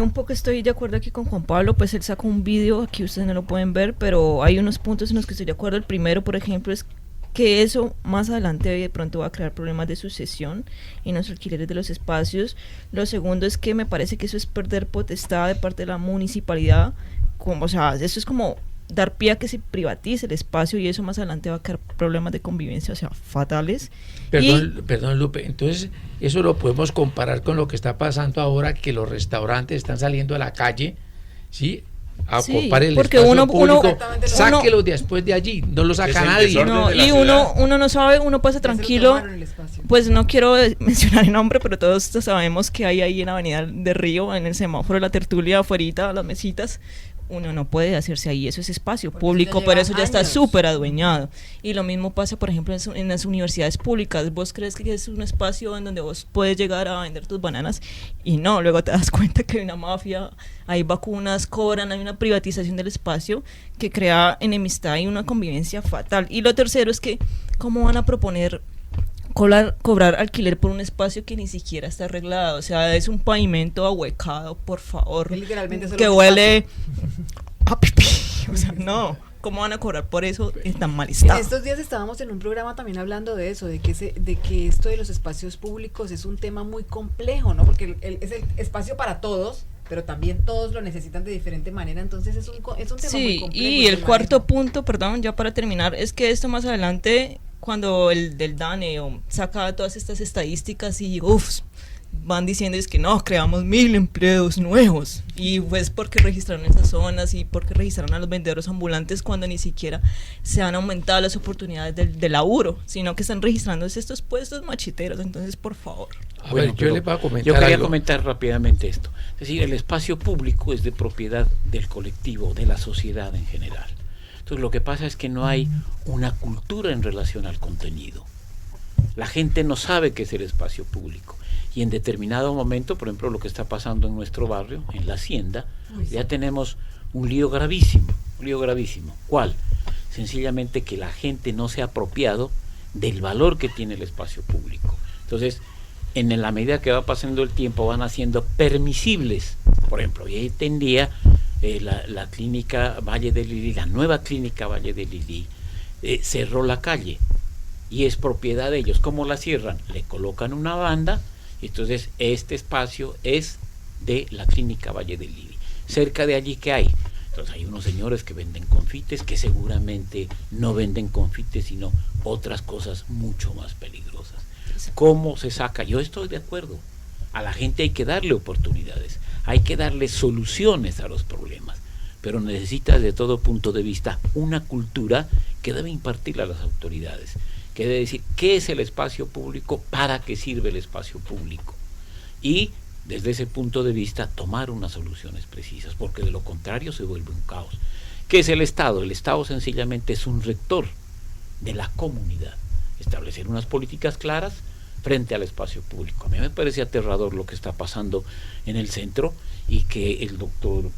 Un poco estoy de acuerdo aquí con Juan Pablo, pues él sacó un vídeo, aquí ustedes no lo pueden ver, pero hay unos puntos en los que estoy de acuerdo. El primero, por ejemplo, es que eso más adelante de pronto va a crear problemas de sucesión en los alquileres de los espacios. Lo segundo es que me parece que eso es perder potestad de parte de la municipalidad, o sea, eso es como dar pie a que se privatice el espacio y eso más adelante va a crear problemas de convivencia, o sea, fatales. Perdón, Lupe, entonces eso lo podemos comparar con lo que está pasando ahora, que los restaurantes están saliendo a la calle, ¿sí?, a ocupar el espacio público. Sáquelos después de allí, no lo saca nadie. No, y uno no sabe, uno pasa tranquilo. Pues no quiero mencionar el nombre, pero todos sabemos que hay ahí en la Avenida de Río, en el semáforo de la tertulia, afuera, las mesitas. Uno no puede hacerse ahí, eso es espacio público, pero eso ya está súper adueñado. Y lo mismo pasa, por ejemplo, en las universidades públicas. Vos crees que es un espacio en donde vos puedes llegar a vender tus bananas y no, luego te das cuenta que hay una mafia, hay vacunas, cobran, hay una privatización del espacio que crea enemistad y una convivencia fatal. Y lo tercero es que, ¿cómo van a proponer cobrar alquiler por un espacio que ni siquiera está arreglado? O sea, es un pavimento ahuecado, por favor, que huele a pipí. O sea, no, ¿cómo van a cobrar por eso en tan mal estado? En estos días estábamos en un programa también hablando de eso, de que esto de los espacios públicos es un tema muy complejo, ¿no? Porque es el espacio para todos, pero también todos lo necesitan de diferente manera, entonces es un tema muy complejo. Y el cuarto punto, perdón, ya para terminar, es que esto más adelante, cuando el del DANE saca todas estas estadísticas y van diciendo es que no, creamos 1000 empleos nuevos, y pues porque registraron esas zonas y porque registraron a los vendedores ambulantes cuando ni siquiera se han aumentado las oportunidades de laburo, sino que están registrando estos puestos machiteros. Entonces, por favor. Bueno, yo les voy a comentar yo quería algo. comentar rápidamente esto. Es decir, el espacio público es de propiedad del colectivo, de la sociedad en general. Entonces lo que pasa es que no hay una cultura en relación al contenido. La gente no sabe qué es el espacio público. Y en determinado momento, por ejemplo, lo que está pasando en nuestro barrio, en la Hacienda, ya tenemos un lío gravísimo. ¿Cuál? Sencillamente que la gente no se ha apropiado del valor que tiene el espacio público. Entonces, en la medida que va pasando el tiempo, van haciendo permisibles. Por ejemplo, hoy en día la clínica Valle del Lili, la nueva clínica Valle del Lili, cerró la calle y es propiedad de ellos. ¿Cómo la cierran? Le colocan una banda y entonces este espacio es de la clínica Valle del Lili. Cerca de allí, ¿qué hay? Entonces hay unos señores que venden confites, que seguramente no venden confites, sino otras cosas mucho más peligrosas. ¿Cómo se saca? Yo estoy de acuerdo. A la gente hay que darle oportunidades, hay que darle soluciones a los problemas, pero necesita desde todo punto de vista una cultura que debe impartir a las autoridades, que debe decir qué es el espacio público, para qué sirve el espacio público, y desde ese punto de vista tomar unas soluciones precisas, porque de lo contrario se vuelve un caos. ¿Qué es el Estado? El Estado sencillamente es un rector de la comunidad, establecer unas políticas claras frente al espacio público. A mí me parece aterrador lo que está pasando en el centro y que el doctor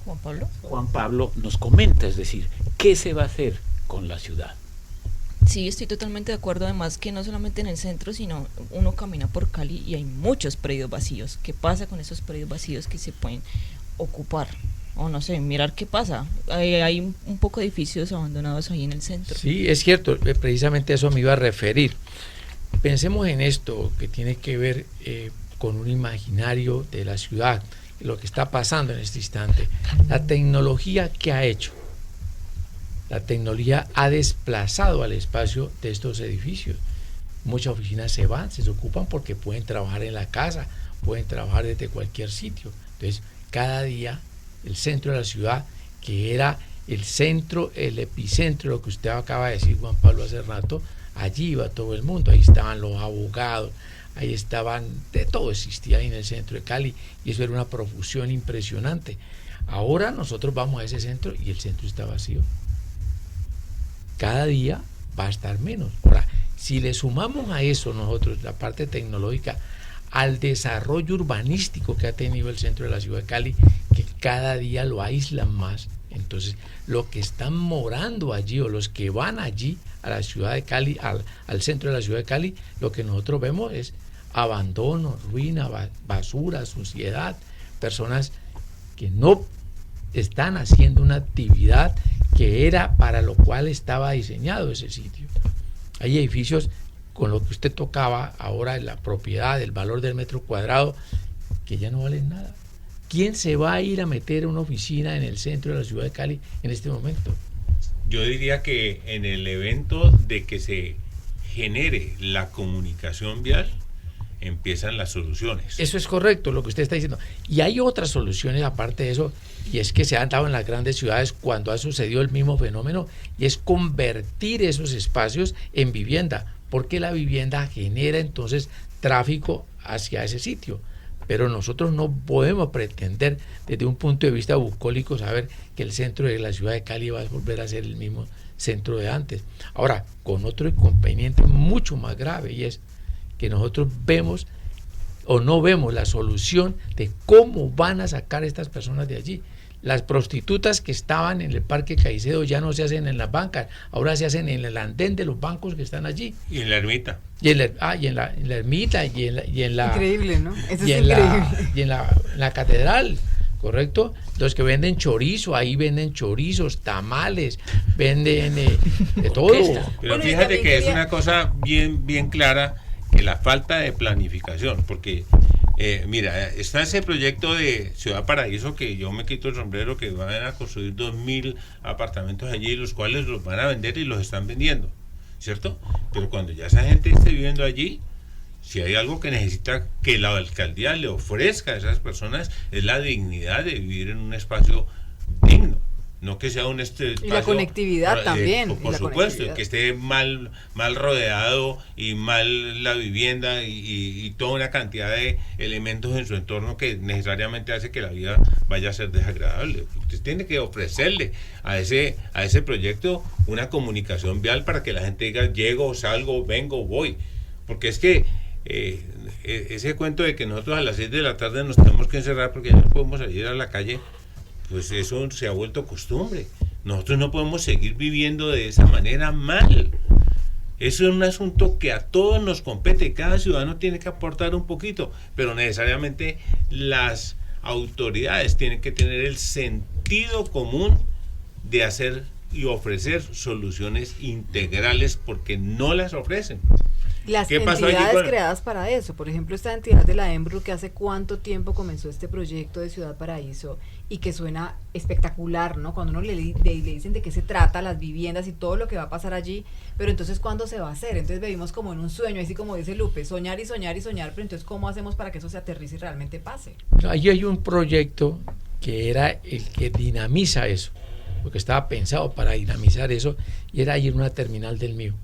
Juan Pablo nos comenta, es decir, ¿qué se va a hacer con la ciudad? Sí, estoy totalmente de acuerdo, además que no solamente en el centro, sino uno camina por Cali y hay muchos predios vacíos. ¿Qué pasa con esos predios vacíos que se pueden ocupar? O no sé, mirar qué pasa. Hay un poco de edificios abandonados ahí en el centro. Sí, es cierto, precisamente eso me iba a referir. Pensemos en esto que tiene que ver con un imaginario de la ciudad, lo que está pasando en este instante. La tecnología que ha hecho, la tecnología ha desplazado al espacio de estos edificios. Muchas oficinas se van, se ocupan porque pueden trabajar en la casa, pueden trabajar desde cualquier sitio. Entonces, cada día el centro de la ciudad, que era el centro, el epicentro, lo que usted acaba de decir, Juan Pablo, hace rato, allí iba todo el mundo, ahí estaban los abogados, ahí estaban, de todo existía ahí en el centro de Cali, y eso era una profusión impresionante. Ahora nosotros vamos a ese centro y el centro está vacío. Cada día va a estar menos. Ahora, si le sumamos a eso nosotros, la parte tecnológica, al desarrollo urbanístico que ha tenido el centro de la ciudad de Cali, que cada día lo aíslan más, entonces los que están morando allí o los que van allí a la ciudad de Cali, al centro de la ciudad de Cali, lo que nosotros vemos es abandono, ruina, basura, suciedad, personas que no están haciendo una actividad que era para lo cual estaba diseñado ese sitio. Hay edificios, con lo que usted tocaba ahora, la propiedad, el valor del metro cuadrado, que ya no valen nada. ¿Quién se va a ir a meter una oficina en el centro de la ciudad de Cali en este momento? Yo diría que en el evento de que se genere la comunicación vial, empiezan las soluciones. Eso es correcto, lo que usted está diciendo. Y hay otras soluciones aparte de eso, y es que se han dado en las grandes ciudades cuando ha sucedido el mismo fenómeno, y es convertir esos espacios en vivienda, porque la vivienda genera entonces tráfico hacia ese sitio. Pero nosotros no podemos pretender desde un punto de vista bucólico saber que el centro de la ciudad de Cali va a volver a ser el mismo centro de antes. Ahora, con otro inconveniente mucho más grave, y es que nosotros vemos o no vemos la solución de cómo van a sacar a estas personas de allí. Las prostitutas que estaban en el Parque Caicedo ya no se hacen en las bancas, ahora se hacen en el andén de los bancos que están allí. Y en la ermita. Y en la ermita y en la increíble, ¿no? Eso y es en increíble. y en la catedral, ¿correcto? Los que venden chorizo, ahí venden chorizos, tamales, venden de todo. Pero Bueno, fíjate que es quería... una cosa bien clara, que la falta de planificación, porque mira, está ese proyecto de Ciudad Paraíso, que yo me quito el sombrero, que van a construir 2.000 apartamentos allí, los cuales los van a vender y los están vendiendo, ¿cierto? Pero cuando ya esa gente esté viviendo allí, si hay algo que necesita que la alcaldía le ofrezca a esas personas, es la dignidad de vivir en un espacio digno. No que sea un espacio, y la conectividad también. Por supuesto, que esté mal rodeado y mal la vivienda y toda una cantidad de elementos en su entorno que necesariamente hace que la vida vaya a ser desagradable. Usted tiene que ofrecerle a ese proyecto una comunicación vial para que la gente diga: llego, salgo, vengo, voy. Porque es que ese cuento de que nosotros a las 6 de la tarde nos tenemos que encerrar porque ya no podemos salir a la calle, pues eso se ha vuelto costumbre. Nosotros no podemos seguir viviendo de esa manera mal. Eso es un asunto que a todos nos compete. Cada ciudadano tiene que aportar un poquito, pero necesariamente las autoridades tienen que tener el sentido común de hacer y ofrecer soluciones integrales, porque no las ofrecen. Las ¿Qué pasó entidades allí con... creadas para eso, por ejemplo, esta entidad de la EMBRU, que hace cuánto tiempo comenzó este proyecto de Ciudad Paraíso y que suena espectacular, ¿no? Cuando uno le dicen de qué se trata, las viviendas y todo lo que va a pasar allí, pero entonces ¿cuándo se va a hacer? Entonces vivimos como en un sueño, así como dice Lupe, soñar y soñar y soñar, pero entonces ¿cómo hacemos para que eso se aterrice y realmente pase? Ahí hay un proyecto que era el que dinamiza eso, porque estaba pensado para dinamizar eso, y era ir a una terminal del Mío.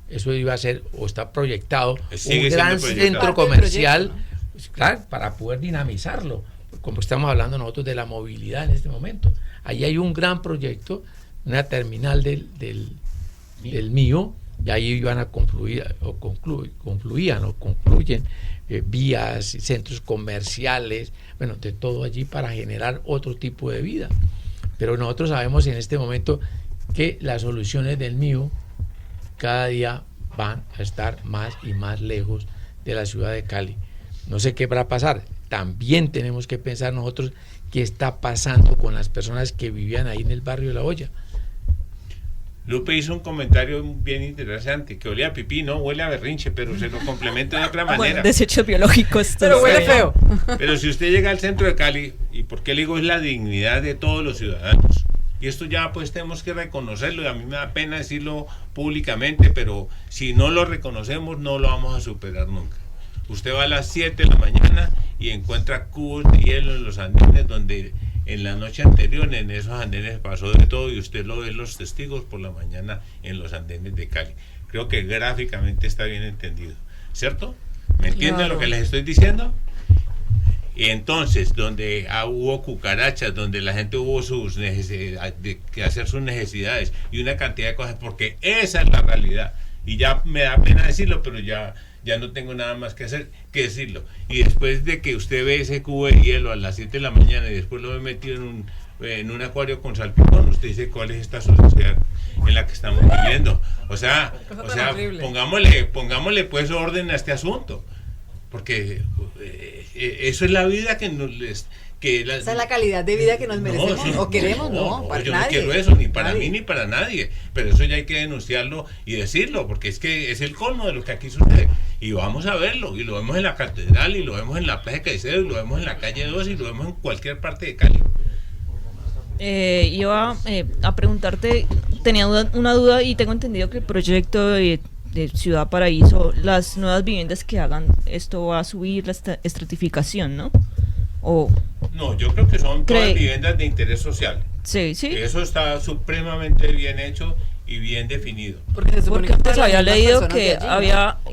Eso iba a ser, o está proyectado, un gran centro comercial, proyecto, ¿no? Pues, claro, para poder dinamizarlo, como estamos hablando nosotros de la movilidad en este momento. Ahí hay un gran proyecto, una terminal del Mío, y ahí iban a concluyen vías, centros comerciales, bueno, de todo allí para generar otro tipo de vida. Pero nosotros sabemos en este momento que las soluciones del Mío cada día van a estar más y más lejos de la ciudad de Cali. No sé qué va a pasar. También tenemos que pensar nosotros qué está pasando con las personas que vivían ahí en el barrio de La Hoya. Lupe hizo un comentario bien interesante, que olía a pipí, no huele a berrinche, pero se lo complementa de otra manera. Bueno, desechos biológicos. Pero huele feo. Pero si usted llega al centro de Cali, y por qué le digo, es la dignidad de todos los ciudadanos. Y esto ya pues tenemos que reconocerlo, y a mí me da pena decirlo públicamente, pero si no lo reconocemos no lo vamos a superar nunca. Usted va a las 7 de la mañana y encuentra cubos de hielo en los andenes donde en la noche anterior en esos andenes pasó de todo, y usted lo ve los testigos por la mañana en los andenes de Cali. Creo que gráficamente está bien entendido, ¿cierto? ¿Me entienden lo que les estoy diciendo? Y entonces, donde hubo cucarachas, donde la gente hubo sus necesidades, que hacer sus necesidades y una cantidad de cosas, porque esa es la realidad. Y ya me da pena decirlo, pero ya no tengo nada más que hacer que decirlo. Y después de que usted ve ese cubo de hielo a las 7 de la mañana y después lo ve metido en un acuario con salpicón, usted dice, ¿cuál es esta sociedad en la que estamos viviendo? O sea, pongámosle pues orden a este asunto, porque eso es la vida que nos esa es la calidad de vida que nos merecemos, sí, o queremos, para yo nadie. No quiero eso, ni para mí ni para nadie, pero eso ya hay que denunciarlo y decirlo, porque es que es el colmo de lo que aquí sucede, y vamos a verlo, y lo vemos en la catedral, y lo vemos en la plaza de Caicedo, y lo vemos en la calle 2, y lo vemos en cualquier parte de Cali. Iba a preguntarte, tenía una duda, y tengo entendido que el proyecto de Ciudad Paraíso, las nuevas viviendas que hagan, esto va a subir la estratificación, ¿no? No, yo creo que son todas viviendas de interés social. Sí, sí. Eso está supremamente bien hecho y bien definido. Porque antes había leído que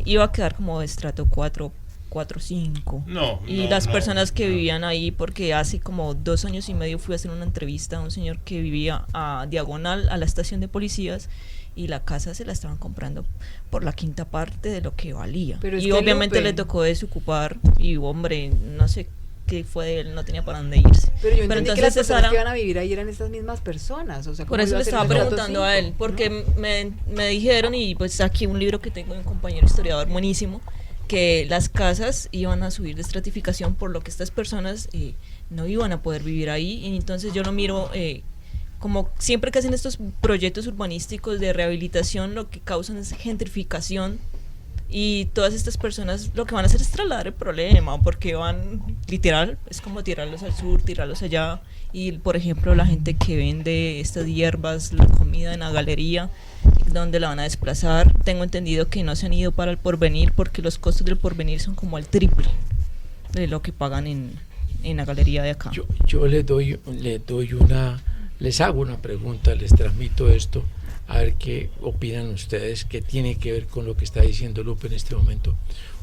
iba a quedar como de estrato 4, 5. Las personas que vivían ahí, porque hace como 2 años y medio fui a hacer una entrevista a un señor que vivía a diagonal a la estación de policías, y la casa se la estaban comprando por la 5ª parte de lo que valía. Y obviamente le tocó desocupar, y hombre, no sé qué fue de él, no tenía para dónde irse. Pero yo entendí que las personas que iban a vivir ahí eran estas mismas personas. O sea, por eso le estaba preguntando a él, porque me dijeron, y pues aquí un libro que tengo de un compañero historiador buenísimo, que las casas iban a subir de estratificación, por lo que estas personas no iban a poder vivir ahí. Y entonces yo lo miro como siempre que hacen estos proyectos urbanísticos de rehabilitación, lo que causan es gentrificación, y todas estas personas lo que van a hacer es trasladar el problema, porque van literal, es como tirarlos al sur, tirarlos allá. Y por ejemplo la gente que vende estas hierbas, la comida en la galería, ¿dónde la van a desplazar? Tengo entendido que no se han ido para el Porvenir, porque los costos del Porvenir son como el triple de lo que pagan en la galería de acá. Yo les hago una pregunta, les transmito esto, a ver qué opinan ustedes, qué tiene que ver con lo que está diciendo Lupe en este momento.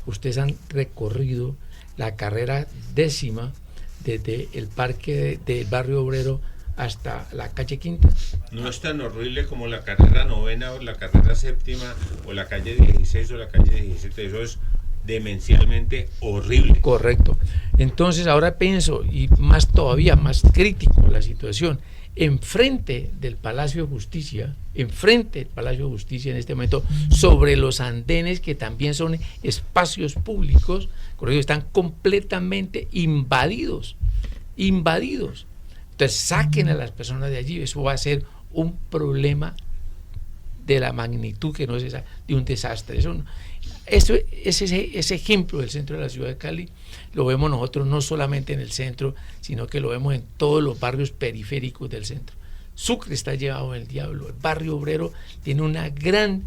Ustedes han recorrido la carrera 10ª desde el parque del barrio obrero hasta la calle 5ª. No es tan horrible como la carrera 9ª o la carrera 7ª o la calle 16 o la calle 17, eso es demencialmente horrible. Correcto. Entonces ahora pienso, y más todavía, más crítico la situación, enfrente del Palacio de Justicia en este momento, sobre los andenes, que también son espacios públicos, correcto, están completamente invadidos. Entonces saquen a las personas de allí, eso va a ser un problema de la magnitud que no es esa, de un desastre. Ese ejemplo del centro de la ciudad de Cali lo vemos nosotros no solamente en el centro, sino que lo vemos en todos los barrios periféricos del centro. Sucre está llevado del diablo, el barrio obrero tiene una gran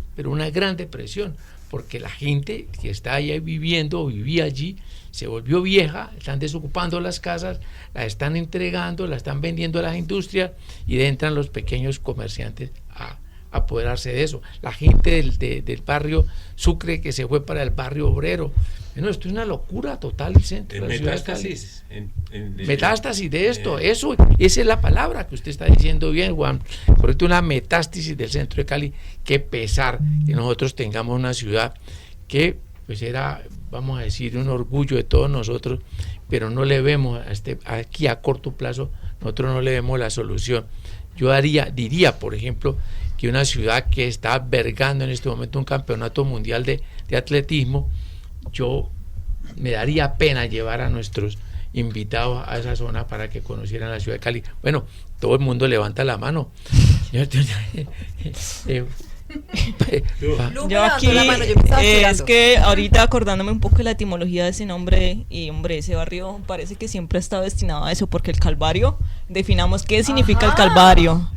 depresión, porque la gente que está allá viviendo o vivía allí se volvió vieja, están desocupando las casas, las están entregando, las están vendiendo a las industrias, y entran los pequeños comerciantes a apoderarse de eso. La gente del barrio Sucre que se fue para el barrio obrero. Bueno, esto es una locura total, el centro de la ciudad de Cali. Metástasis de esto, esa es la palabra que usted está diciendo bien, Juan. Correcto, una metástasis del centro de Cali. Qué pesar que nosotros tengamos una ciudad que pues era, vamos a decir, un orgullo de todos nosotros, pero no le vemos aquí a corto plazo, nosotros no le vemos la solución. Yo diría, por ejemplo, que una ciudad que está albergando en este momento un campeonato mundial de atletismo, yo me daría pena llevar a nuestros invitados a esa zona para que conocieran la ciudad de Cali. Bueno, todo el mundo levanta la mano. Lu me Yo levantó aquí, la mano, yo me estaba es esperando. que ahorita acordándome un poco de la etimología de ese nombre, y hombre, ese barrio parece que siempre ha estado destinado a eso, porque el Calvario, definamos qué significa el Ajá. Calvario.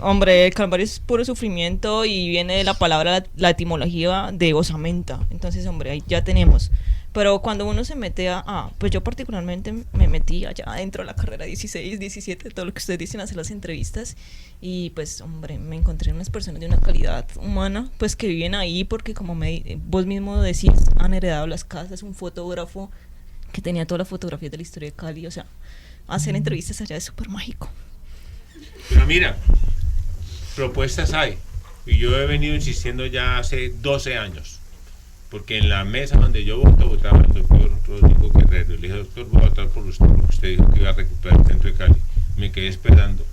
Hombre, el Calvario es puro sufrimiento y viene de la palabra, la etimología de osamenta. Entonces, hombre, ahí ya tenemos. Pero cuando uno se mete pues yo particularmente me metí allá dentro de la carrera 16, 17, todo lo que ustedes dicen, hacer las entrevistas, y pues hombre, me encontré unas personas de una calidad humana, pues que viven ahí porque como vos mismo decís, han heredado las casas, un fotógrafo que tenía todas las fotografías de la historia de Cali, o sea, hacer entrevistas allá es súper mágico. Pero mira, propuestas hay, y yo he venido insistiendo ya hace 12 años. Porque en la mesa donde yo votaba el doctor Rodrigo Guerrero. Le dije, doctor, voy a votar por usted, porque usted dijo que iba a recuperar el centro de Cali. Me quedé esperando.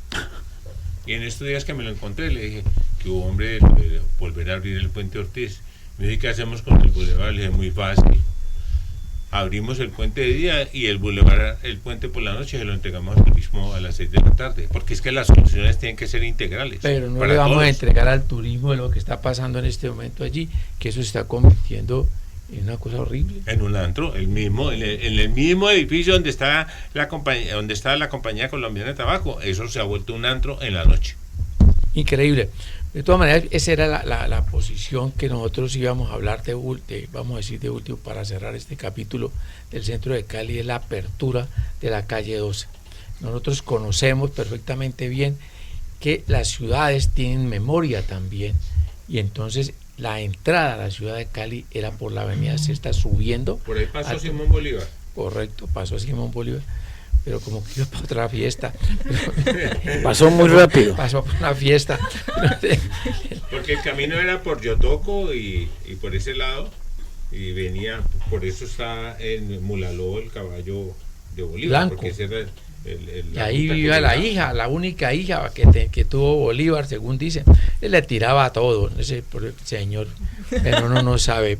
Y en estos días que me lo encontré, le dije que hubo hombre de volver a abrir el puente Ortiz. Me dije, ¿qué hacemos con el bulevar? Le dije, muy fácil. Abrimos el puente de día y el bulevar, el puente por la noche, se lo entregamos al turismo a las 6 de la tarde. Porque es que las soluciones tienen que ser integrales. Pero no para le vamos todos. a entregar al turismo lo que está pasando en este momento allí, que eso se está convirtiendo en una cosa horrible. En un antro, en el mismo edificio donde está la compañía colombiana de tabaco, eso se ha vuelto un antro en la noche. Increíble. De todas maneras, esa era la posición que nosotros íbamos a hablar vamos a decir de último para cerrar este capítulo del centro de Cali, es la apertura de la calle 12. Nosotros conocemos perfectamente bien que las ciudades tienen memoria también, y entonces la entrada a la ciudad de Cali era por la avenida Sexta subiendo. Por ahí pasó Simón Bolívar. Correcto, pasó Simón Bolívar, pero como que iba para otra fiesta. Pasó muy rápido. Pasó por una fiesta. Porque el camino era por Yotoco y por ese lado, y venía, por eso está en Mulaló el caballo de Bolívar. Blanco. Porque ese era Y ahí vivía la hija, la única hija que tuvo Bolívar, según dicen. Él le tiraba a todo, ese señor, pero uno no sabe.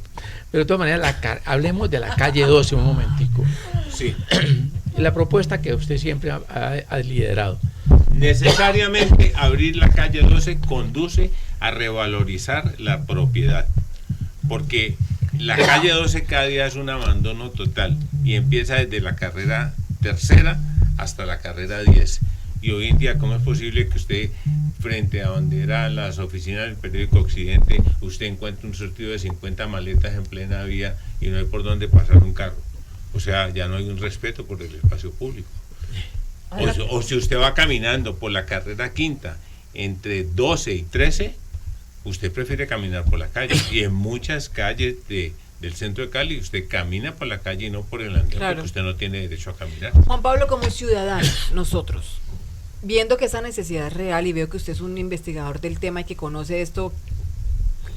Pero de todas maneras, hablemos de la calle 12 un momentico. Sí. La propuesta que usted siempre ha liderado. Necesariamente abrir la calle 12 conduce a revalorizar la propiedad, porque la calle 12 cada día es un abandono total y empieza desde la carrera tercera hasta la carrera 10. Y hoy en día, ¿cómo es posible que usted, frente a donde eran las oficinas del periódico Occidente, usted encuentre un surtido de 50 maletas en plena vía y no hay por dónde pasar un carro? O sea, ya no hay un respeto por el espacio público. O si usted va caminando por la carrera quinta entre 12 y 13, usted prefiere caminar por la calle. Y en muchas calles del centro de Cali, usted camina por la calle y no por el andén, Claro. porque usted no tiene derecho a caminar. Juan Pablo, como ciudadanos, nosotros, viendo que esa necesidad es real y veo que usted es un investigador del tema y que conoce esto,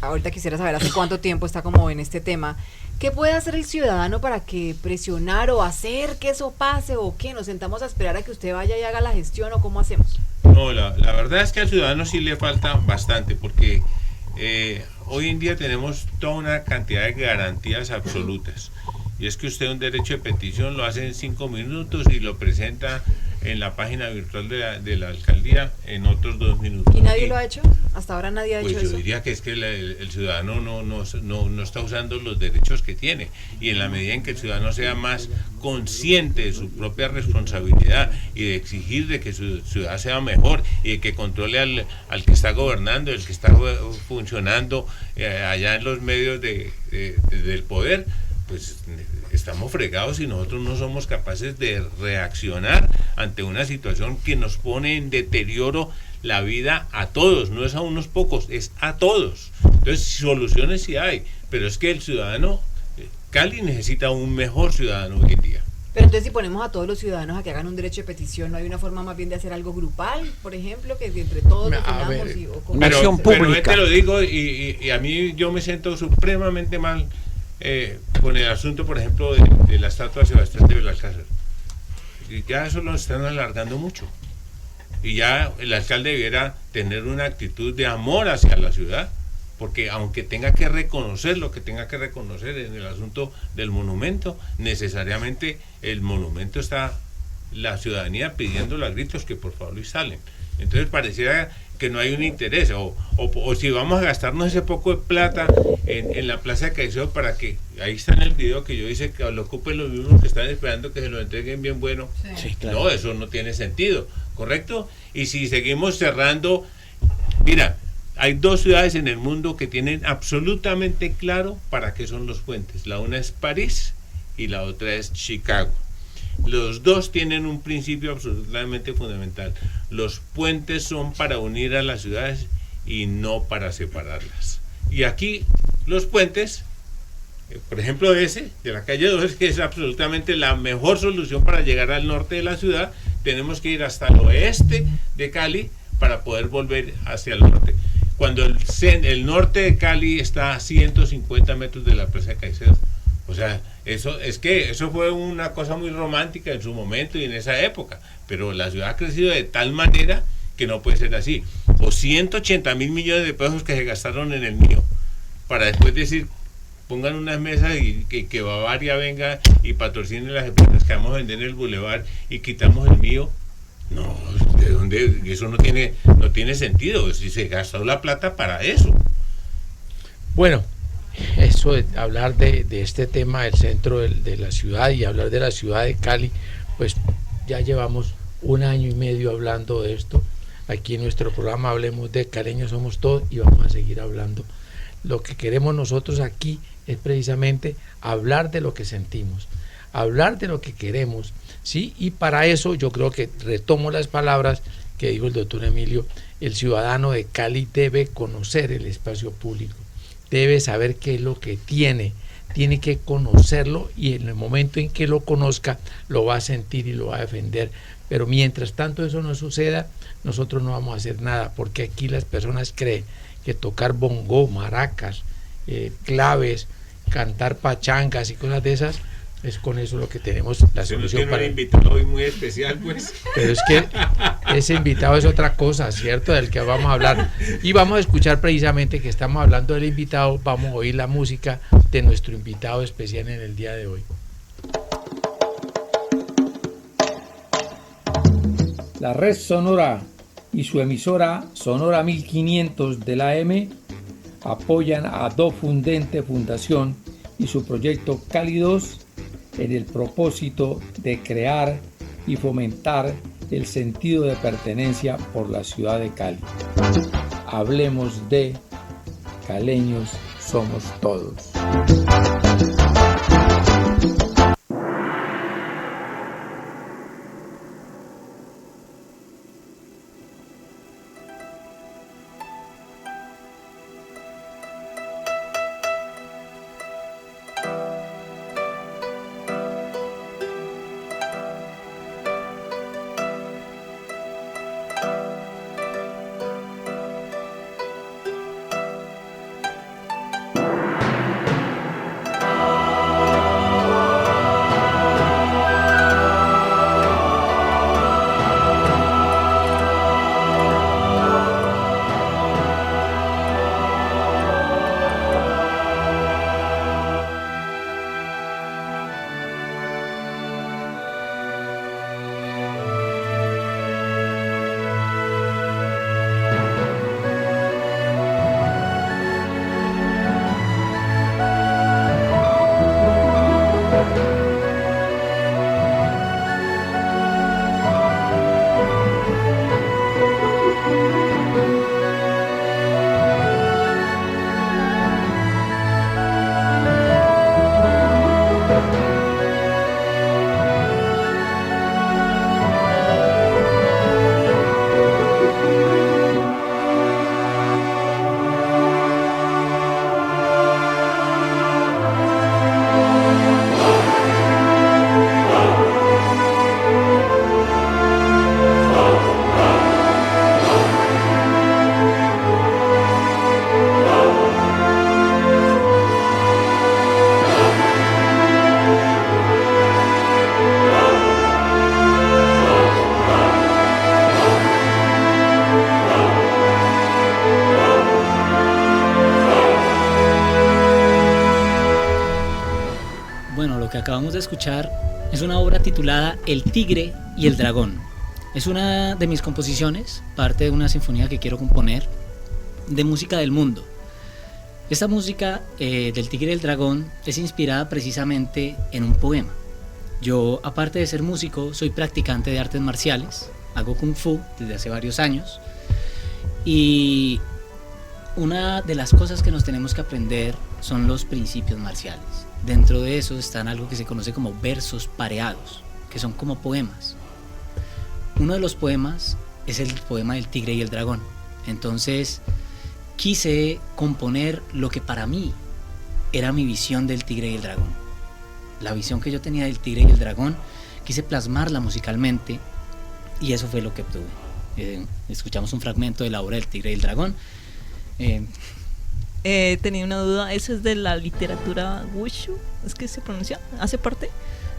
ahorita quisiera saber hace cuánto tiempo está como en este tema, ¿qué puede hacer el ciudadano para que presionar o hacer que eso pase, o qué? ¿Nos sentamos a esperar a que usted vaya y haga la gestión, o cómo hacemos? No, la verdad es que al ciudadano sí le falta bastante, porque hoy en día tenemos toda una cantidad de garantías absolutas. Y es que usted un derecho de petición lo hace en 5 minutos y lo presenta en la página virtual de la alcaldía en otros 2 minutos. ¿Y nadie lo ha hecho? Hasta ahora nadie ha Pues hecho yo eso. diría que es que el ciudadano no está usando los derechos que tiene, y en la medida en que el ciudadano sea más consciente de su propia responsabilidad y de exigir de que su ciudad sea mejor y de que controle al que está gobernando, el que está funcionando allá en los medios del poder, pues estamos fregados si nosotros no somos capaces de reaccionar ante una situación que nos pone en deterioro la vida a todos, no es a unos pocos, es a todos. Entonces soluciones sí hay, pero es que el ciudadano, Cali necesita un mejor ciudadano hoy en día. Pero entonces, si ponemos a todos los ciudadanos a que hagan un derecho de petición, ¿no hay una forma más bien de hacer algo grupal, por ejemplo, que entre todos definamos? Una acción Pero pública. te lo digo, y a mí yo me siento supremamente mal con el asunto, por ejemplo, de la estatua de Sebastián de Belalcázar. Y ya eso lo están alargando mucho. Y ya el alcalde debiera tener una actitud de amor hacia la ciudad, porque aunque tenga que reconocer lo que tenga que reconocer en el asunto del monumento, necesariamente el monumento está la ciudadanía pidiéndolo a gritos que por favor lo instalen. Entonces pareciera que no hay un interés, o si vamos a gastarnos ese poco de plata en la Plaza de Caicedo para que, ahí está en el video que yo hice, que lo ocupen los mismos que están esperando que se lo entreguen bien bueno. Sí, claro. No, eso no tiene sentido, ¿correcto? Y si seguimos cerrando, mira, hay 2 ciudades en el mundo que tienen absolutamente claro para qué son los puentes. La una es París y la otra es Chicago. Los 2 tienen un principio absolutamente fundamental. Los puentes son para unir a las ciudades y no para separarlas. Y aquí los puentes, por ejemplo ese, de la calle 2, que es absolutamente la mejor solución para llegar al norte de la ciudad, tenemos que ir hasta el oeste de Cali para poder volver hacia el norte. Cuando el norte de Cali está a 150 metros de la Plaza de Caicedo. O sea, eso fue una cosa muy romántica en su momento y en esa época, pero la ciudad ha crecido de tal manera que no puede ser así. O 180 mil millones de pesos que se gastaron en el mío, para después decir, pongan unas mesas y que Bavaria venga y patrocine las empresas que vamos a vender en el bulevar y quitamos el mío. No, ¿de dónde? Eso no tiene sentido, si se gastó la plata para eso. Bueno, eso de hablar de este tema del centro de la ciudad y hablar de la ciudad de Cali, pues ya llevamos 1 año y medio hablando de esto. Aquí en nuestro programa Hablemos de Caleños Somos Todos y vamos a seguir hablando. Lo que queremos nosotros aquí es precisamente hablar de lo que sentimos, hablar de lo que queremos, ¿sí? Y para eso yo creo que retomo las palabras que dijo el doctor Emilio: el ciudadano de Cali debe conocer el espacio público, debe saber qué es lo que tiene que conocerlo, y en el momento en que lo conozca lo va a sentir y lo va a defender. Pero mientras tanto eso no suceda, nosotros no vamos a hacer nada, porque aquí las personas creen que tocar bongo, maracas, claves, cantar pachangas y cosas de esas, es con eso lo que tenemos la solución para... un invitado hoy muy especial, pues. Pero es que ese invitado es otra cosa, ¿cierto? Del que vamos a hablar. Y vamos a escuchar precisamente que estamos hablando del invitado, vamos a oír la música de nuestro invitado especial en el día de hoy. La Red Sonora y su emisora Sonora 1500 de la AM apoyan a Do Fundente Fundación y su proyecto Cali 2 en el propósito de crear y fomentar el sentido de pertenencia por la ciudad de Cali. Hablemos de Caleños Somos Todos. Acabamos de escuchar es una obra titulada El Tigre y el Dragón. Es una de mis composiciones, parte de una sinfonía que quiero componer de música del mundo. Esta música del Tigre y el Dragón es inspirada precisamente en un poema. Yo, aparte de ser músico, soy practicante de artes marciales, hago Kung Fu desde hace varios años, y una de las cosas que nos tenemos que aprender son los principios marciales. Dentro de eso están algo que se conoce como versos pareados, que son como poemas. Uno de los poemas es el poema del Tigre y el Dragón. Entonces quise componer lo que para mí era mi visión del Tigre y el Dragón. La visión que yo tenía del Tigre y el Dragón, quise plasmarla musicalmente y eso fue lo que obtuve. Escuchamos un fragmento de la obra del Tigre y el Dragón. Tenía una duda, ¿eso es de la literatura Wushu? ¿Es que se pronuncia? ¿Hace parte?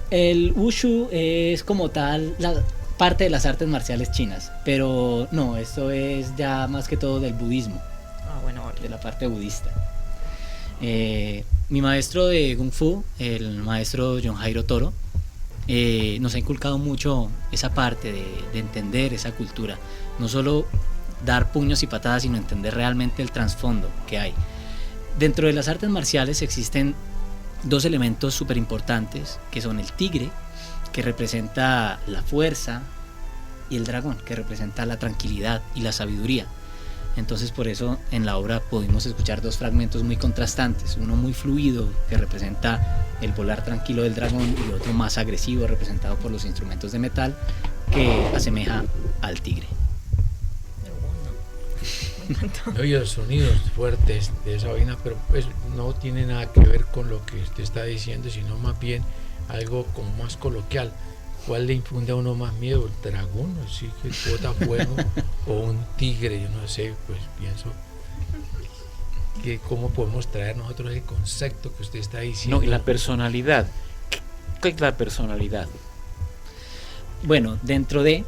El Wushu es como tal la parte de las artes marciales chinas, pero no, esto es ya más que todo del budismo. Bueno, vale. De la parte budista. Mi maestro de Kung Fu, el maestro John Jairo Toro, nos ha inculcado mucho esa parte de entender esa cultura, no solo dar puños y patadas, sino entender realmente el trasfondo que hay. Dentro de las artes marciales existen dos elementos súper importantes, que son el tigre, que representa la fuerza, y el dragón, que representa la tranquilidad y la sabiduría. Entonces por eso en la obra pudimos escuchar dos fragmentos muy contrastantes, uno muy fluido que representa el volar tranquilo del dragón y otro más agresivo representado por los instrumentos de metal que asemeja al tigre. Oye, los sonidos fuertes de esa vaina, pero pues no tiene nada que ver con lo que usted está diciendo, sino más bien algo como más coloquial. ¿Cuál le infunde a uno más miedo? ¿El dragón? ¿Sí que bota fuego? ¿O un tigre? Yo no sé, pues pienso que cómo podemos traer nosotros el concepto que usted está diciendo. No, y la personalidad. ¿Qué es la personalidad? Bueno, dentro de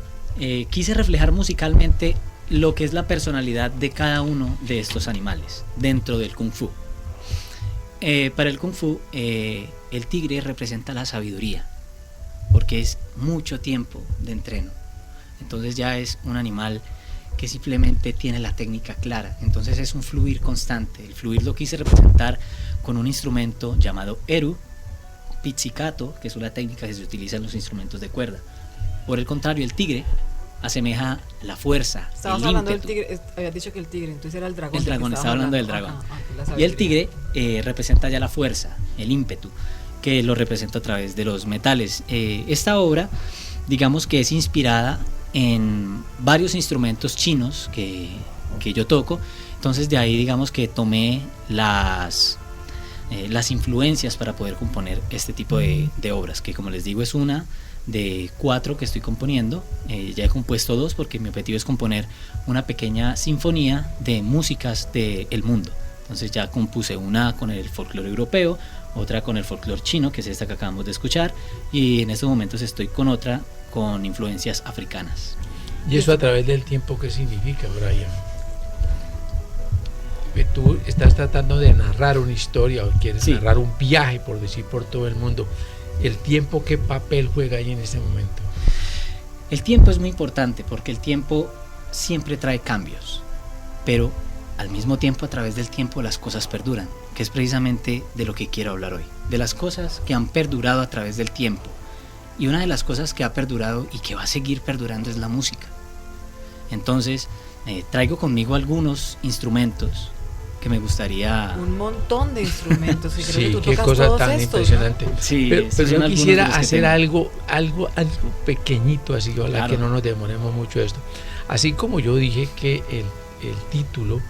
quise reflejar musicalmente lo que es la personalidad de cada uno de estos animales dentro del Kung Fu. Para el Kung Fu, el tigre representa la sabiduría, porque es mucho tiempo de entreno. Entonces ya es un animal que simplemente tiene la técnica clara. Entonces es un fluir constante. El fluir lo quise representar con un instrumento llamado eru, pizzicato, que es una técnica que se utiliza en los instrumentos de cuerda. Por el contrario, el tigre asemeja la fuerza. Estabas hablando del tigre, habías dicho que el tigre, entonces era el dragón. El dragón, estaba hablando del dragón. Y el tigre representa ya la fuerza, el ímpetu, que lo representa a través de los metales. Esta obra, digamos que es inspirada en varios instrumentos chinos que yo toco, entonces de ahí digamos que tomé las influencias para poder componer este tipo de obras, que como les digo es una de 4 que estoy componiendo. Ya he compuesto 2 porque mi objetivo es componer una pequeña sinfonía de músicas del mundo. Entonces ya compuse una con el folclore europeo, otra con el folclore chino, que es esta que acabamos de escuchar, y en estos momentos estoy con otra con influencias africanas. ¿Y eso a través del tiempo qué significa, Brian? Que tú estás tratando de narrar una historia o quieres narrar un viaje, por decir, por todo el mundo. ¿El tiempo qué papel juega ahí en ese momento? El tiempo es muy importante porque el tiempo siempre trae cambios, pero al mismo tiempo, a través del tiempo, las cosas perduran, que es precisamente de lo que quiero hablar hoy, de las cosas que han perdurado a través del tiempo. Y una de las cosas que ha perdurado y que va a seguir perdurando es la música. Entonces, traigo conmigo algunos instrumentos que me gustaría... Un montón de instrumentos. Y creo sí, que tú qué tocas cosa todos tan estos, impresionante. ¿no? Sí, pero yo quisiera hacer tengo. algo pequeñito, así ojalá Claro. que no nos demoremos mucho esto. Así como yo dije que el título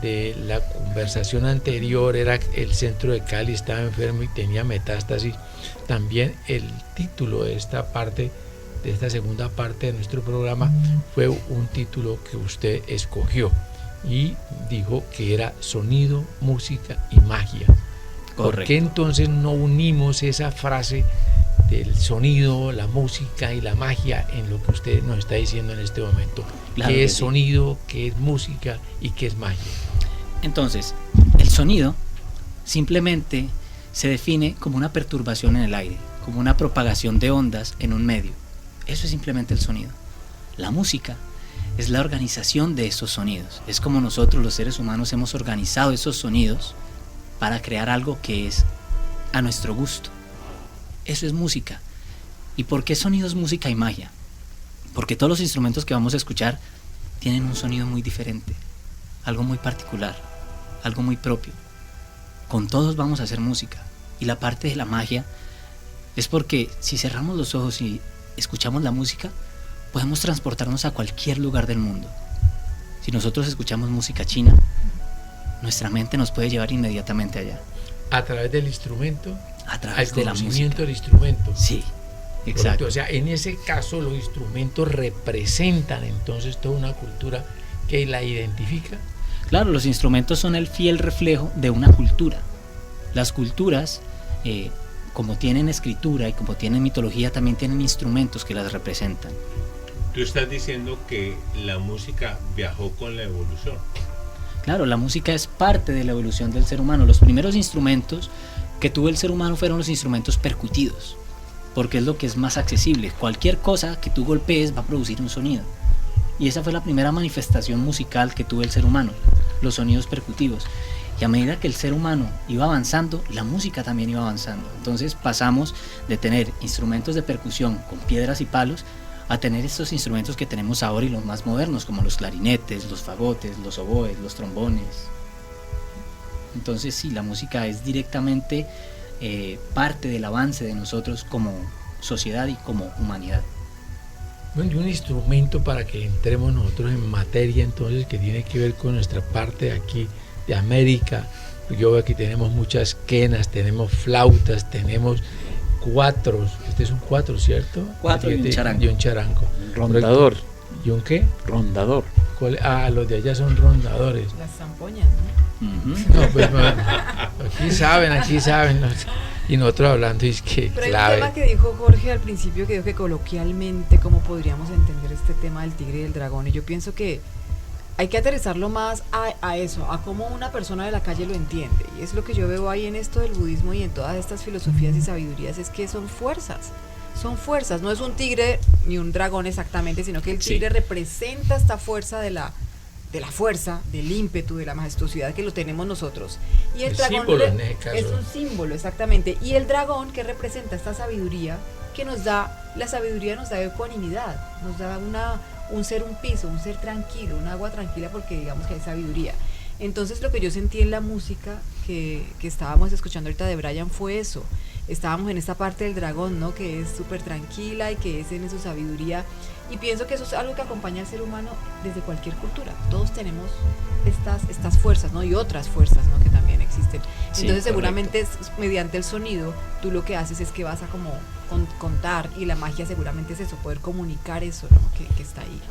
de la conversación anterior era El centro de Cali estaba enfermo y tenía metástasis, también el título de esta parte, de esta segunda parte de nuestro programa, fue un título que usted escogió y dijo que era sonido, música y magia. Correcto. ¿Por qué entonces no unimos esa frase del sonido, la música y la magia en lo que usted nos está diciendo en este momento? Claro ¿Qué que es sí. sonido, qué es música y qué es magia? Entonces, el sonido simplemente se define como una perturbación en el aire, como una propagación de ondas en un medio. Eso es simplemente el sonido. La música es la organización de esos sonidos. Es como nosotros los seres humanos hemos organizado esos sonidos para crear algo que es a nuestro gusto. Eso es música. ¿Y por qué sonidos, música y magia? Porque todos los instrumentos que vamos a escuchar tienen un sonido muy diferente, algo muy particular, algo muy propio. Con todos vamos a hacer música. Y la parte de la magia es porque si cerramos los ojos y escuchamos la música, podemos transportarnos a cualquier lugar del mundo. Si nosotros escuchamos música china, nuestra mente nos puede llevar inmediatamente allá. A través del instrumento, A través de la música. conocimiento del instrumento. Sí, exacto. Correcto. O sea, en ese caso los instrumentos representan entonces toda una cultura que la identifica. Claro, los instrumentos son el fiel reflejo de una cultura. Las culturas, como tienen escritura y como tienen mitología, también tienen instrumentos que las representan. Tú estás diciendo que la música viajó con la evolución. Claro, la música es parte de la evolución del ser humano. Los primeros instrumentos que tuvo el ser humano fueron los instrumentos percutidos, porque es lo que es más accesible. Cualquier cosa que tú golpees va a producir un sonido. Y esa fue la primera manifestación musical que tuvo el ser humano, los sonidos percutivos. Y a medida que el ser humano iba avanzando, la música también iba avanzando. Entonces pasamos de tener instrumentos de percusión con piedras y palos a tener estos instrumentos que tenemos ahora y los más modernos, como los clarinetes, los fagotes, los oboes, los trombones. Entonces sí, la música es directamente parte del avance de nosotros como sociedad y como humanidad. Bueno, y un instrumento para que entremos nosotros en materia entonces que tiene que ver con nuestra parte de aquí de América. Yo veo que tenemos muchas quenas, tenemos flautas, tenemos cuatros. Este es un cuatro, ¿cierto? Cuatro y un charango. Y un charango. Rondador. ¿Y un qué? Rondador. Los de allá son rondadores. Las zampoñas, ¿no? Uh-huh. No, pues aquí saben. Y nosotros hablando es que Pero hay clave. un tema que dijo Jorge al principio, que dijo que coloquialmente cómo podríamos entender este tema del tigre y del dragón, y yo pienso que hay que aterrizarlo más a eso, a cómo una persona de la calle lo entiende, y es lo que yo veo ahí en esto del budismo y en todas estas filosofías y sabidurías, es que son fuerzas, no es un tigre ni un dragón exactamente, sino que el tigre representa esta fuerza de la fuerza, del ímpetu, de la majestuosidad que lo tenemos nosotros. Y el dragón símbolo en ese caso. es un símbolo, exactamente. Y el dragón que representa esta sabiduría, que nos da, la sabiduría nos da ecuanimidad, nos da un ser, un piso, un ser tranquilo, un agua tranquila, porque digamos que hay sabiduría. Entonces lo que yo sentí en la música que estábamos escuchando ahorita de Brian fue eso. Estábamos en esta parte del dragón, ¿no? Que es súper tranquila y que es en su sabiduría. Y pienso que eso es algo que acompaña al ser humano desde cualquier cultura. Todos tenemos estas fuerzas, ¿no? Y otras fuerzas, ¿no? Que también existen. Sí, entonces correcto. seguramente mediante el sonido tú lo que haces es que vas a como contar, y la magia seguramente es eso, poder comunicar eso, ¿no? Que está ahí.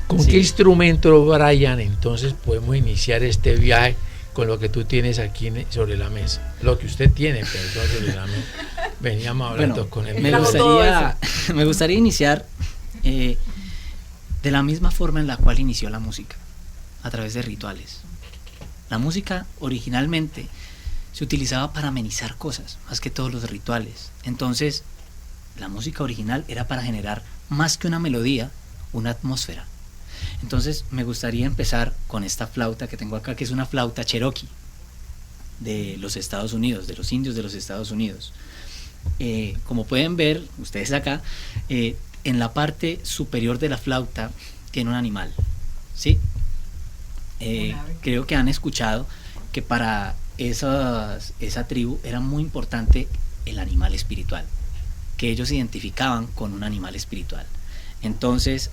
¿Con qué instrumento, Brian, entonces podemos iniciar este viaje con lo que tú tienes aquí sobre la mesa? Lo que usted tiene, perdón, sobre la mesa. Veníamos hablando Bueno, con él. me gustaría iniciar de la misma forma en la cual inició la música, a través de rituales. La música originalmente se utilizaba para amenizar cosas, más que todos los rituales. Entonces, la música original era para generar más que una melodía, una atmósfera. Entonces, me gustaría empezar con esta flauta que tengo acá, que es una flauta cherokee de los Estados Unidos, de los indios de los Estados Unidos. Como pueden ver ustedes acá, en la parte superior de la flauta tiene un animal, ¿sí? Creo que han escuchado que para esa tribu era muy importante el animal espiritual, que ellos se identificaban con un animal espiritual. Entonces,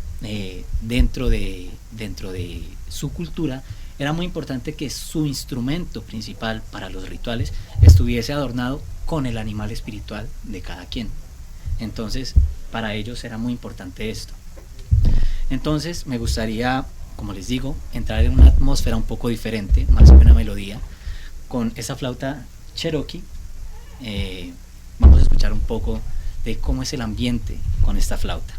dentro de su cultura era muy importante que su instrumento principal para los rituales estuviese adornado con el animal espiritual de cada quien. Entonces, para ellos era muy importante esto. Entonces, me gustaría, como les digo, entrar en una atmósfera un poco diferente, más que una melodía, con esa flauta cherokee. Vamos a escuchar un poco de cómo es el ambiente con esta flauta.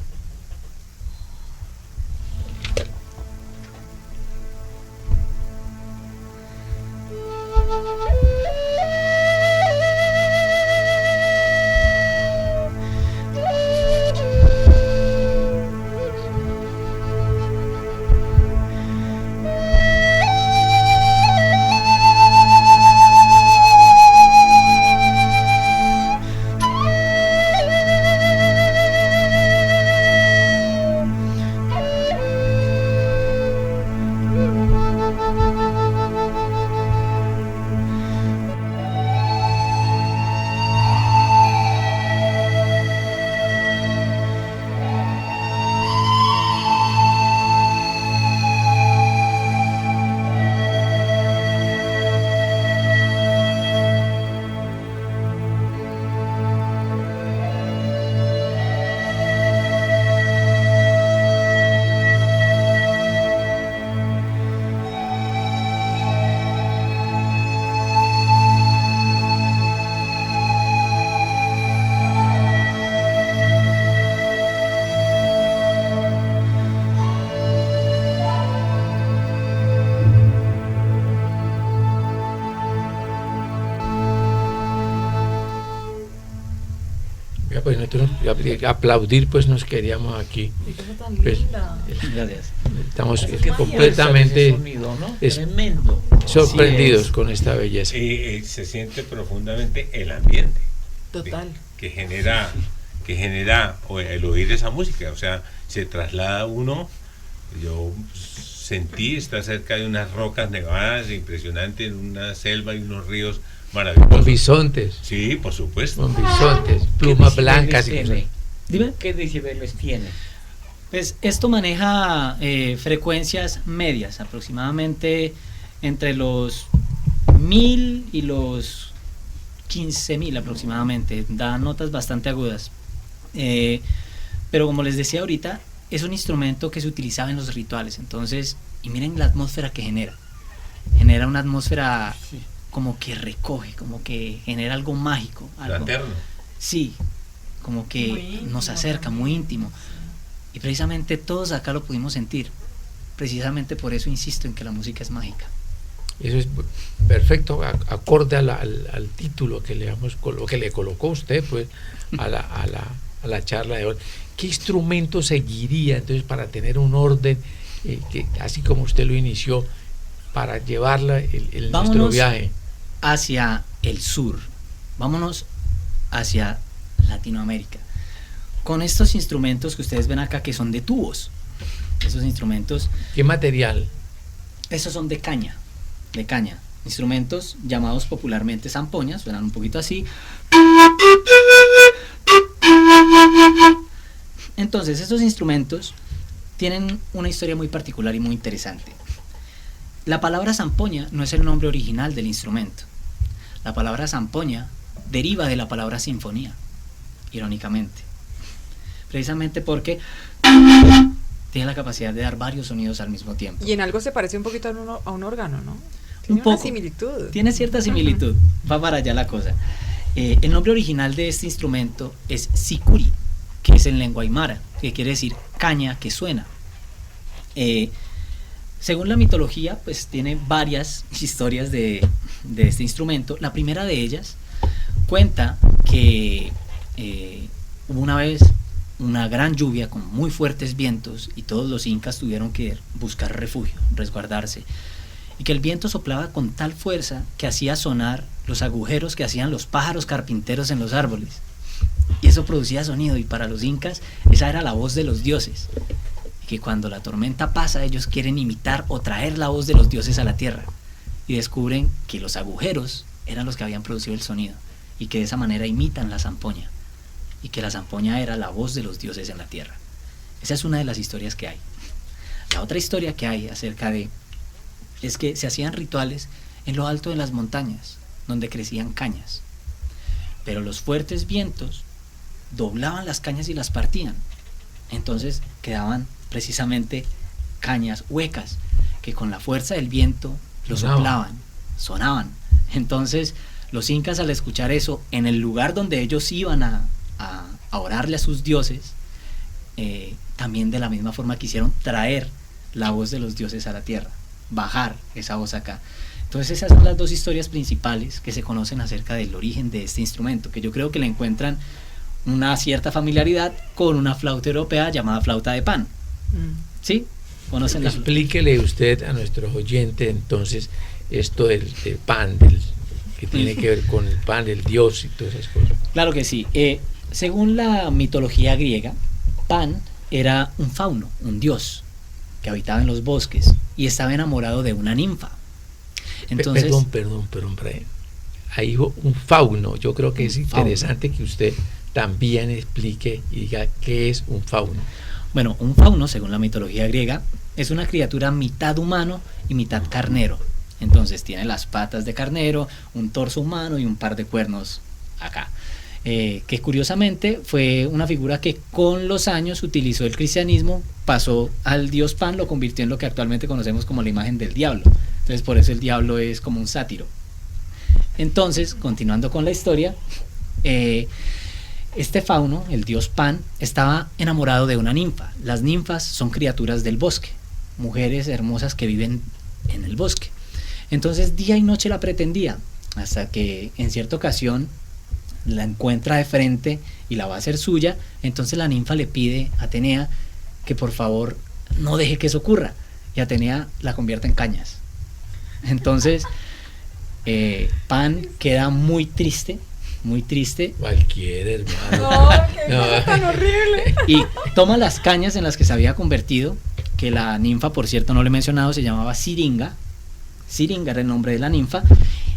Oiga, pues nosotros aplaudir, pues nos queríamos aquí. Qué cosa tan Pues, linda. Gracias. Estamos Es magia. completamente Ese sonido, ¿no? es- Tremendo. sorprendidos Así es. con esta belleza. Se siente profundamente el ambiente Total. que genera el oír esa música, o sea, se traslada uno. Yo sentí estar cerca de unas rocas nevadas impresionantes, en una selva y unos ríos Con maravillosos. bisontes, Sí, por supuesto. con bisontes, ¿Qué plumas decibeles blancas y tiene? Dime. ¿Qué decibeles tiene? Pues esto maneja frecuencias medias, aproximadamente entre los 1000 y los 15.000 aproximadamente. Da notas bastante agudas. Pero como les decía ahorita, es un instrumento que se utilizaba en los rituales. Entonces, y miren la atmósfera que genera. Genera una atmósfera como que recoge, como que genera algo mágico. Algo. Fraterno. Sí, como que Muy íntimo nos acerca, muy íntimo. Y precisamente todos acá lo pudimos sentir. Precisamente por eso insisto en que la música es mágica. eso es perfecto, acorde al título que que le colocó usted, pues, a la charla de hoy. ¿Qué instrumento seguiría entonces para tener un orden, así como usted lo inició, para llevarla nuestro Vámonos viaje? hacia el sur. Vámonos hacia Latinoamérica. Con estos instrumentos que ustedes ven acá, que son de tubos. Esos instrumentos, ¿Qué material? esos son de caña. De caña. Instrumentos llamados popularmente zampoñas, suenan un poquito así. Entonces, estos instrumentos tienen una historia muy particular y muy interesante. La palabra zampoña no es el nombre original del instrumento. La palabra zampoña deriva de la palabra sinfonía, irónicamente. Precisamente porque tiene la capacidad de dar varios sonidos al mismo tiempo. Y en algo se parece un poquito a un órgano, ¿no? Un Tiene poco. una similitud. Tiene cierta similitud, va para allá la cosa. El nombre original de este instrumento es sicuri, que es en lengua aymara, que quiere decir caña que suena. Según la mitología, pues tiene varias historias de este instrumento. La primera de ellas cuenta que hubo una vez una gran lluvia con muy fuertes vientos y todos los incas tuvieron que buscar refugio, resguardarse, y que el viento soplaba con tal fuerza que hacía sonar los agujeros que hacían los pájaros carpinteros en los árboles, y eso producía sonido, y para los incas esa era la voz de los dioses, y que cuando la tormenta pasa ellos quieren imitar o traer la voz de los dioses a la tierra, y descubren que los agujeros eran los que habían producido el sonido, y que de esa manera imitan la zampoña, y que la zampoña era la voz de los dioses en la tierra. Esa es una de las historias que hay. La otra historia que hay acerca de es que se hacían rituales en lo alto de las montañas, donde crecían cañas, pero los fuertes vientos doblaban las cañas y las partían, entonces quedaban precisamente cañas huecas que con la fuerza del viento lo sonaban. Entonces los incas, al escuchar eso en el lugar donde ellos iban a orarle a sus dioses, también de la misma forma quisieron traer la voz de los dioses a la tierra, bajar esa voz acá. Entonces esas son las dos historias principales que se conocen acerca del origen de este instrumento, que yo creo que le encuentran una cierta familiaridad con una flauta europea llamada flauta de pan. ¿Sí? ¿Conocen la flauta? Explíquele usted a nuestros oyentes entonces esto del pan, que tiene que ver con el pan, el dios y todas esas cosas. Claro que sí. Según la mitología griega, Pan era un fauno, un dios, que habitaba en los bosques y estaba enamorado de una ninfa. Entonces, Perdón, Brian. Ahí hubo un fauno. Yo creo que es interesante que usted también explique y diga qué es un fauno. bueno, un fauno, según la mitología griega, es una criatura mitad humano y mitad carnero. Entonces tiene las patas de carnero, un torso humano y un par de cuernos acá. Que curiosamente fue una figura que con los años utilizó el cristianismo, pasó al dios Pan, lo convirtió en lo que actualmente conocemos como la imagen del diablo. Entonces por eso el diablo es como un sátiro. Entonces, continuando con la historia, este fauno, el dios Pan, estaba enamorado de una ninfa. Las ninfas son criaturas del bosque, mujeres hermosas que viven en el bosque. Entonces día y noche la pretendía, hasta que en cierta ocasión la encuentra de frente y la va a hacer suya, entonces la ninfa le pide a Atenea que por favor no deje que eso ocurra, y Atenea la convierte en cañas. Entonces Pan queda muy triste. Cualquier hermano. No, qué cosa tan horrible. Y toma las cañas en las que se había convertido, que la ninfa, por cierto, no le he mencionado, se llamaba Siringa. Siringa era el nombre de la ninfa.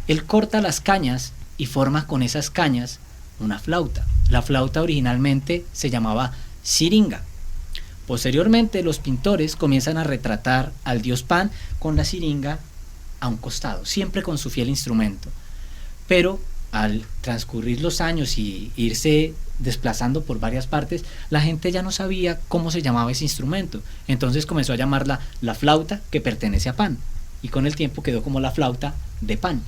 Él corta las cañas y forma con esas cañas una flauta. La flauta originalmente se llamaba siringa. Posteriormente los pintores comienzan a retratar al dios Pan con la siringa a un costado, siempre con su fiel instrumento. Pero al transcurrir los años y irse desplazando por varias partes, la gente ya no sabía cómo se llamaba ese instrumento. Entonces comenzó a llamarla la flauta que pertenece a Pan, y con el tiempo quedó como la flauta de Pan.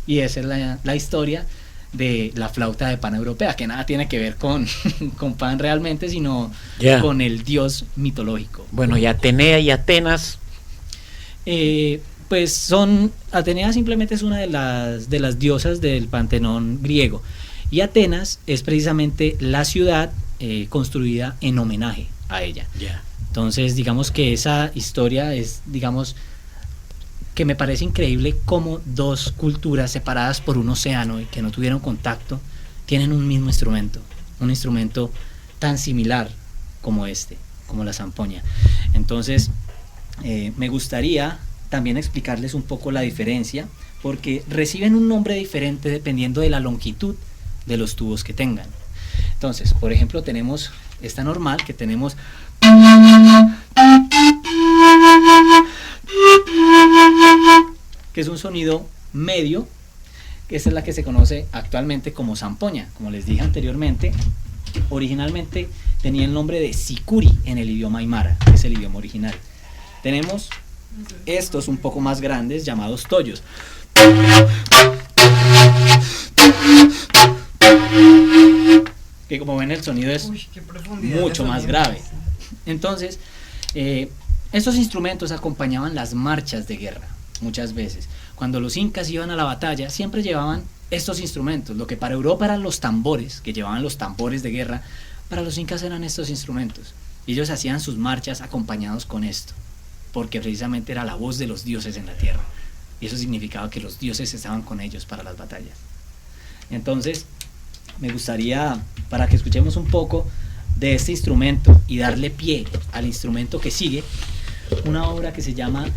Y esa es la historia de la flauta de Pan europea, que nada tiene que ver con Pan realmente, sino con el dios mitológico. Bueno, y Atenea y Atenas. Pues Atenea simplemente es una de las diosas del panteón griego, y Atenas es precisamente la ciudad construida en homenaje a ella. Entonces, digamos que esa historia es, digamos, que me parece increíble cómo dos culturas separadas por un océano y que no tuvieron contacto tienen un mismo instrumento, un instrumento tan similar como como la zampoña. Entonces, me gustaría también explicarles un poco la diferencia, porque reciben un nombre diferente dependiendo de la longitud de los tubos que tengan. Entonces, por ejemplo, tenemos esta normal, que tenemos que es un sonido medio, que esta es la que se conoce actualmente como zampoña. Como les dije anteriormente, originalmente tenía el nombre de sicuri en el idioma aymara, que es el idioma original. Tenemos estos un poco más grandes llamados toyos, que como ven el sonido es mucho más grave. Entonces, estos instrumentos acompañaban las marchas de guerra muchas veces. Cuando los incas iban a la batalla, siempre llevaban estos instrumentos. Lo que para Europa eran los tambores, que llevaban los tambores de guerra, para los incas eran estos instrumentos. Y ellos hacían sus marchas acompañados con esto, porque precisamente era la voz de los dioses en la tierra, y eso significaba que los dioses estaban con ellos para las batallas. Entonces, me gustaría, para que escuchemos un poco de este instrumento y darle pie al instrumento que sigue, una obra que se llama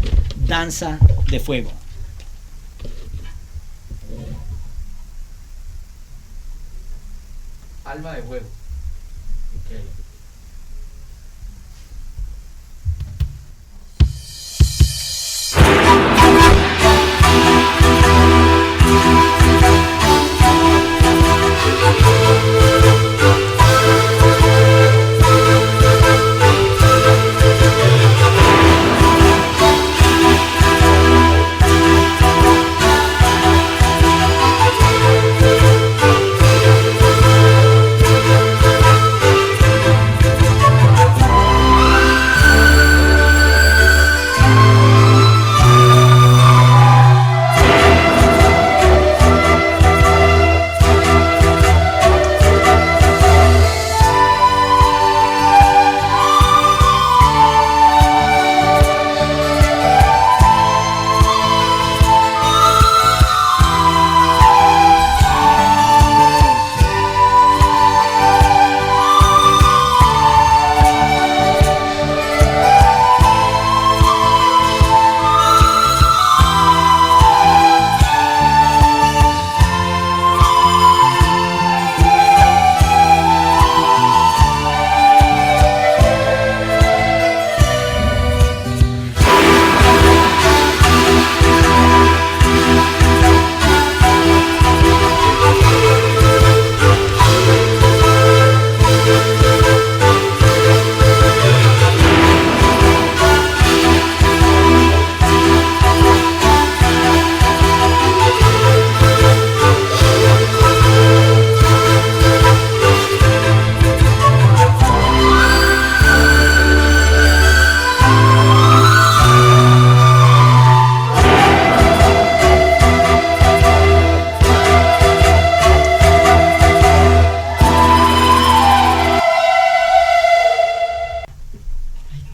Danza de Fuego. Alma de fuego. Okay.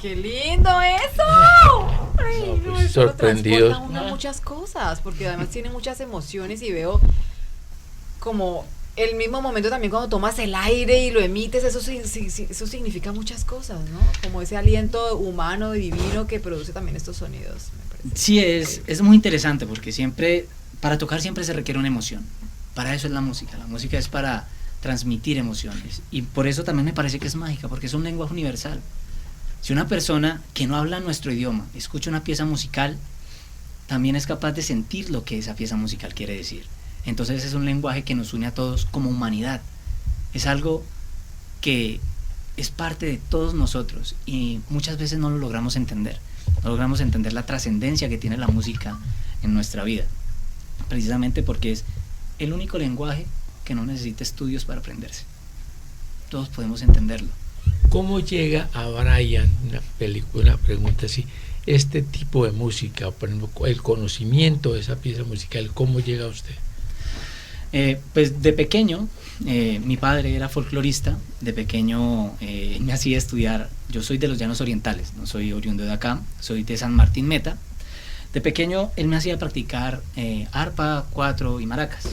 ¡Qué lindo eso! Ay, No, pues, eso lo sorprendidos. transporta a uno a muchas cosas, porque además tiene muchas emociones y veo como el mismo momento también cuando tomas el aire y lo emites, eso significa muchas cosas, ¿no? Como ese aliento humano y divino que produce también estos sonidos. Me parece. Sí, es muy interesante porque siempre, para tocar siempre se requiere una emoción. Para eso es la música es para transmitir emociones. Y por eso también me parece que es mágica, porque es un lenguaje universal. Si una persona que no habla nuestro idioma escucha una pieza musical, también es capaz de sentir lo que esa pieza musical quiere decir. Entonces es un lenguaje que nos une a todos como humanidad. Es algo que es parte de todos nosotros y muchas veces no lo logramos entender. No logramos entender la trascendencia que tiene la música en nuestra vida. Precisamente porque es el único lenguaje que no necesita estudios para aprenderse. Todos podemos entenderlo. ¿Cómo llega a Brian, una pregunta así, este tipo de música, por ejemplo, el conocimiento de esa pieza musical, cómo llega a usted? Pues de pequeño, mi padre era folclorista, de pequeño me hacía estudiar, yo soy de los Llanos Orientales, no soy oriundo de acá, soy de San Martín Meta. De pequeño él me hacía practicar arpa, cuatro y maracas.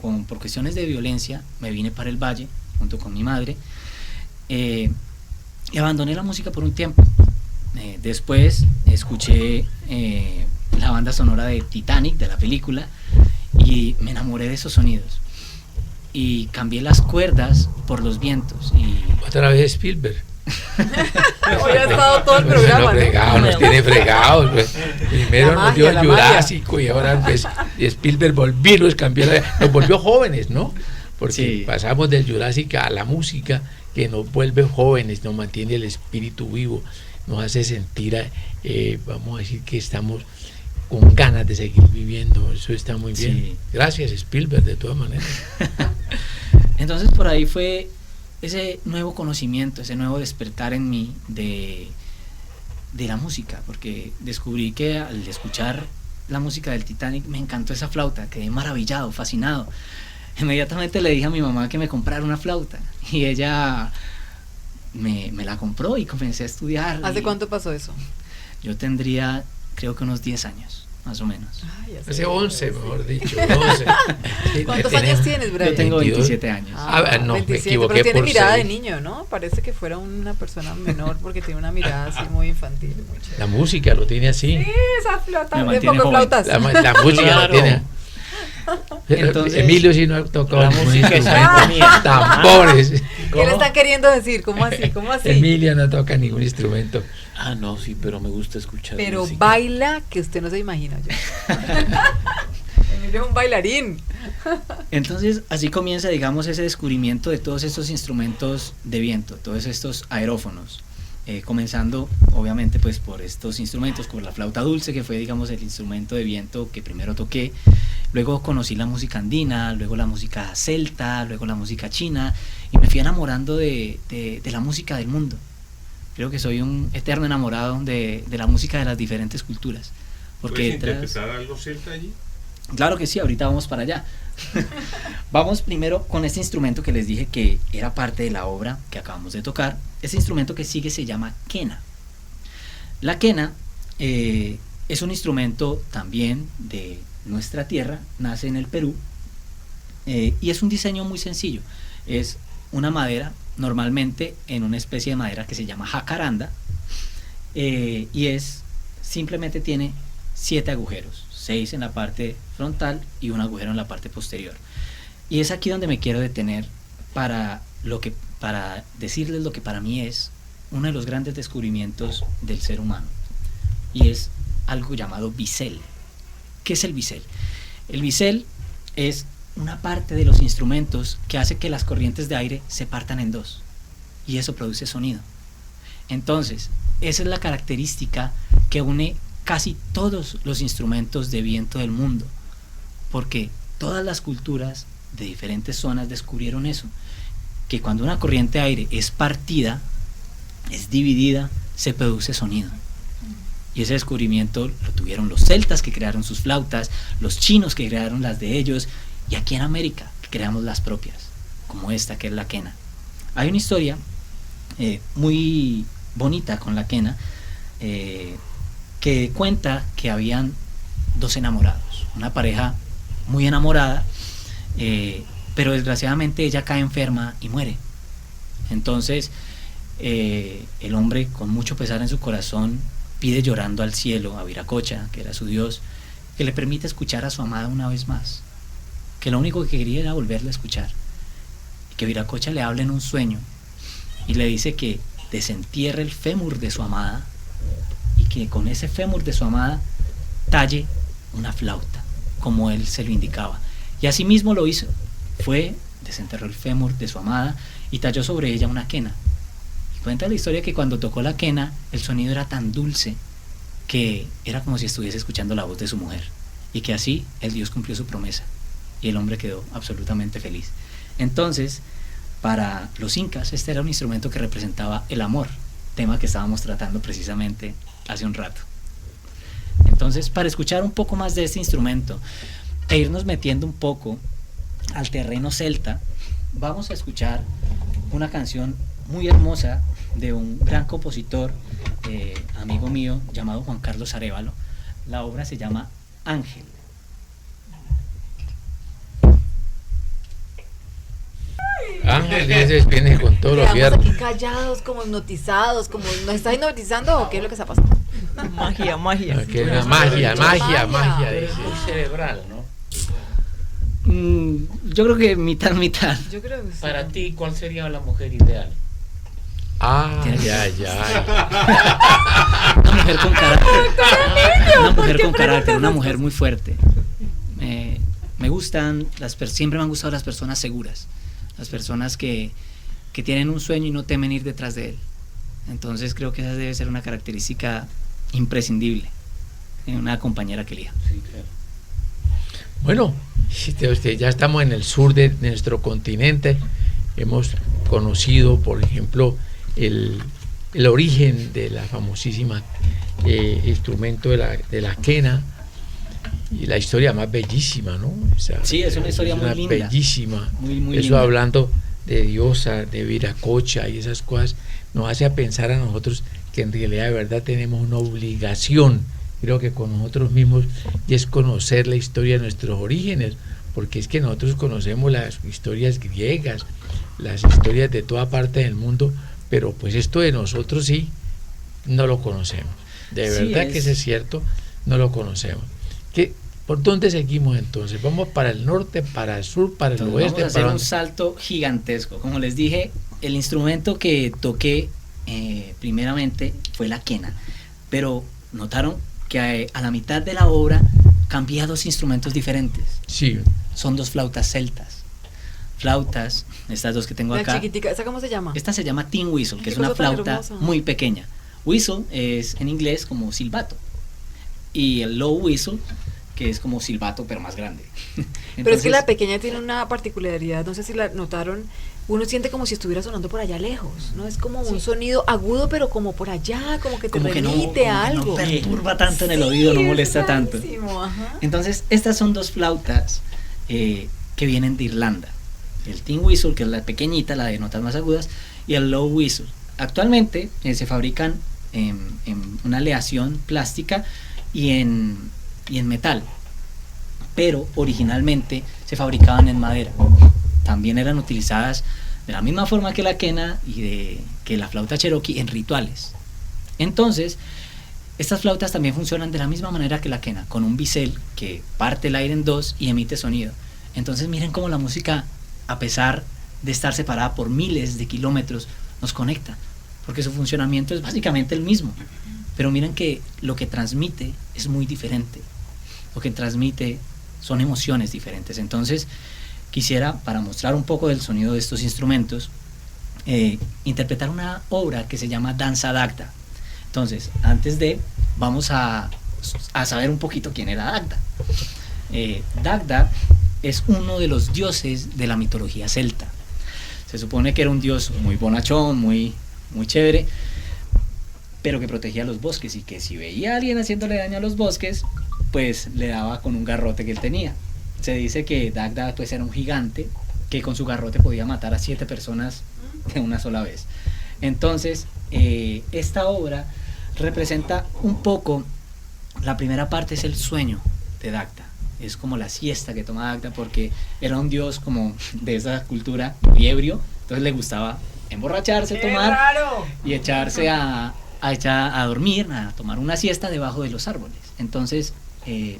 Por cuestiones de violencia me vine para el valle junto con mi madre y abandoné la música por un tiempo. Después escuché la banda sonora de Titanic, de la película, y me enamoré de esos sonidos y cambié las cuerdas por los vientos. Y otra vez Spielberg. Hoy ha estado todo el programa, nos tiene fregados, pues. Primero nos dio el Jurásico y ahora pues Spielberg nos cambió, nos volvió jóvenes, ¿no? Porque sí, pasamos del Jurásico a la música que nos vuelve jóvenes, nos mantiene el espíritu vivo, nos hace sentir, vamos a decir que estamos con ganas de seguir viviendo. Eso está muy bien. Sí. Gracias Spielberg, de todas maneras. Entonces por ahí fue ese nuevo conocimiento, ese nuevo despertar en mí de la música, porque descubrí que al escuchar la música del Titanic me encantó esa flauta, quedé maravillado, fascinado. Inmediatamente le dije a mi mamá que me comprara una flauta y ella me la compró y comencé a estudiar. ¿Hace cuánto pasó eso? Yo tendría, creo que unos 10 años, más o menos. Ay, hace 11, mejor dicho, 11. ¿Cuántos años tienes, Brian? Yo tengo 27 años. No, 27, me equivoqué. Pero tiene por mirada 6. de niño, ¿no? Parece que fuera una persona menor porque tiene una mirada así muy infantil. Muy la música lo tiene así. Sí, esa flauta, me de mantiene poco joven. flautas. La música Claro. lo tiene. Entonces, Emilio sí no ha tocado la música es armonía. tambores. ¿Qué le está queriendo decir? ¿Cómo así? ¿Cómo así? Emilio no toca ningún instrumento. Ah, no, sí, pero me gusta escuchar Pero música. baila que usted no se imagina. Emilio es un bailarín. Entonces así comienza, digamos, ese descubrimiento de todos estos instrumentos de viento, todos estos aerófonos, comenzando obviamente pues por estos instrumentos, como la flauta dulce, que fue, digamos, el instrumento de viento que primero toqué. Luego conocí la música andina, luego la música celta, luego la música china, y me fui enamorando de la música del mundo. Creo que soy un eterno enamorado de la música de las diferentes culturas. ¿Puedes interpretar algo celta allí? Claro que sí, ahorita vamos para allá. Vamos primero con este instrumento que les dije que era parte de la obra que acabamos de tocar. Este instrumento que sigue se llama quena. La quena es un instrumento también de nuestra tierra, nace en el Perú, y es un diseño muy sencillo. Es una madera, normalmente en una especie de madera que se llama jacaranda, y simplemente tiene 7 agujeros, 6 en la parte frontal y un agujero en la parte posterior. Y es aquí donde me quiero detener para decirles lo que para mí es uno de los grandes descubrimientos del ser humano, y es algo llamado bisel. ¿Qué es el bisel? El bisel es una parte de los instrumentos que hace que las corrientes de aire se partan en dos, y eso produce sonido. Entonces, esa es la característica que une casi todos los instrumentos de viento del mundo, porque todas las culturas de diferentes zonas descubrieron eso, que cuando una corriente de aire es partida, es dividida, se produce sonido. Y ese descubrimiento lo tuvieron los celtas, que crearon sus flautas, los chinos, que crearon las de ellos, y aquí en América creamos las propias, como esta que es la quena. Hay una historia muy bonita con la quena, que cuenta que habían dos enamorados, una pareja muy enamorada, pero desgraciadamente ella cae enferma y muere. Entonces el hombre, con mucho pesar en su corazón, pide llorando al cielo, a Viracocha, que era su dios, que le permita escuchar a su amada una vez más, que lo único que quería era volverla a escuchar, y que Viracocha le hable en un sueño y le dice que desentierre el fémur de su amada y que con ese fémur de su amada talle una flauta, como él se lo indicaba. Y así mismo lo hizo. Desenterró el fémur de su amada y talló sobre ella una quena. Y cuenta la historia que cuando tocó la quena, el sonido era tan dulce que era como si estuviese escuchando la voz de su mujer, y que así el dios cumplió su promesa y el hombre quedó absolutamente feliz. Entonces, para los incas, este era un instrumento que representaba el amor, tema que estábamos tratando precisamente hace un rato. Entonces, para escuchar un poco más de este instrumento e irnos metiendo un poco al terreno celta, vamos a escuchar una canción muy hermosa de un gran compositor, amigo mío, llamado Juan Carlos Arévalo. La obra se llama Ángel. Ángeles viene con todo lo Quedamos abierto. aquí callados, como hipnotizados, como ¿nos está hipnotizando o qué es lo que está pasando? Magia, magia. No, que es una magia, magia, magia. Pero es dice. muy cerebral, ¿no? Yo creo que mitad. Yo creo que sí. Para ti, ¿cuál sería la mujer ideal? Ah, ya. Una mujer con carácter. Una mujer con carácter, una mujer muy fuerte. Me gustan, siempre me han gustado las personas seguras, las personas que tienen un sueño y no temen ir detrás de él. Entonces creo que esa debe ser una característica imprescindible en una compañera que elija. Sí, claro. Bueno, ya estamos en el sur de nuestro continente. Hemos conocido, por ejemplo, el origen de la famosísima instrumento de la quena, y la historia más bellísima, ¿no? Sí, es una historia muy linda. Bellísima. Muy Eso linda. hablando de diosa, de Viracocha y esas cosas, nos hace a pensar a nosotros que en realidad de verdad tenemos una obligación, creo que con nosotros mismos, y es conocer la historia de nuestros orígenes, porque es que nosotros conocemos las historias griegas, las historias de toda parte del mundo, pero pues esto de nosotros sí no lo conocemos. De Sí, verdad que eso es cierto, no lo conocemos. ¿Por dónde seguimos entonces? ¿Vamos para el norte, para el sur, para el Entonces, oeste? vamos a hacer ¿Para un dónde? salto gigantesco. Como les dije, el instrumento que toqué primeramente fue la quena, pero notaron que a la mitad de la obra cambié a dos instrumentos diferentes. Sí. Son dos flautas celtas. Flautas, estas dos que tengo La acá. chiquitica, ¿esa cómo se llama? Esta se llama tin whistle, que Qué es una cosa tan flauta hermosa. muy pequeña. Whistle es en inglés como silbato, y el low whistle, que es como silbato pero más grande. Pero es que Entonces, la pequeña tiene una particularidad, no sé si la notaron, uno siente como si estuviera sonando por allá lejos, ¿no? Es como un sonido agudo, pero como por allá, como que te como que no, remite a como que algo. no perturba tanto en el Sí, oído, no es molesta tanto. rarísimo, ajá. Entonces, estas son dos flautas que vienen de Irlanda. El tin whistle, que es la pequeñita, la de notas más agudas, y el low whistle. Actualmente se fabrican en una aleación plástica y en metal, pero originalmente se fabricaban en madera. También eran utilizadas de la misma forma que la quena y que la flauta cherokee en rituales. Entonces, estas flautas también funcionan de la misma manera que la quena, con un bisel que parte el aire en dos y emite sonido. Entonces miren cómo la música, a pesar de estar separada por miles de kilómetros, nos conecta, porque su funcionamiento es básicamente el mismo. Pero miren que lo que transmite es muy diferente. Lo que transmite son emociones diferentes. Entonces quisiera, para mostrar un poco del sonido de estos instrumentos, interpretar una obra que se llama Danza Dagda. Entonces, vamos a saber un poquito quién era Dagda. Dagda es uno de los dioses de la mitología celta. Se supone que era un dios muy bonachón, muy chévere, pero que protegía los bosques, y que si veía a alguien haciéndole daño a los bosques, pues le daba con un garrote que él tenía. Se dice que Dagda pues era un gigante que con su garrote podía matar a 7 personas de una sola vez. Entonces esta obra representa un poco, la primera parte es el sueño de Dagda, es como la siesta que toma Dagda, porque era un dios como de esa cultura muy ebrio, entonces le gustaba emborracharse, tomar y echarse a dormir, a tomar una siesta debajo de los árboles. Entonces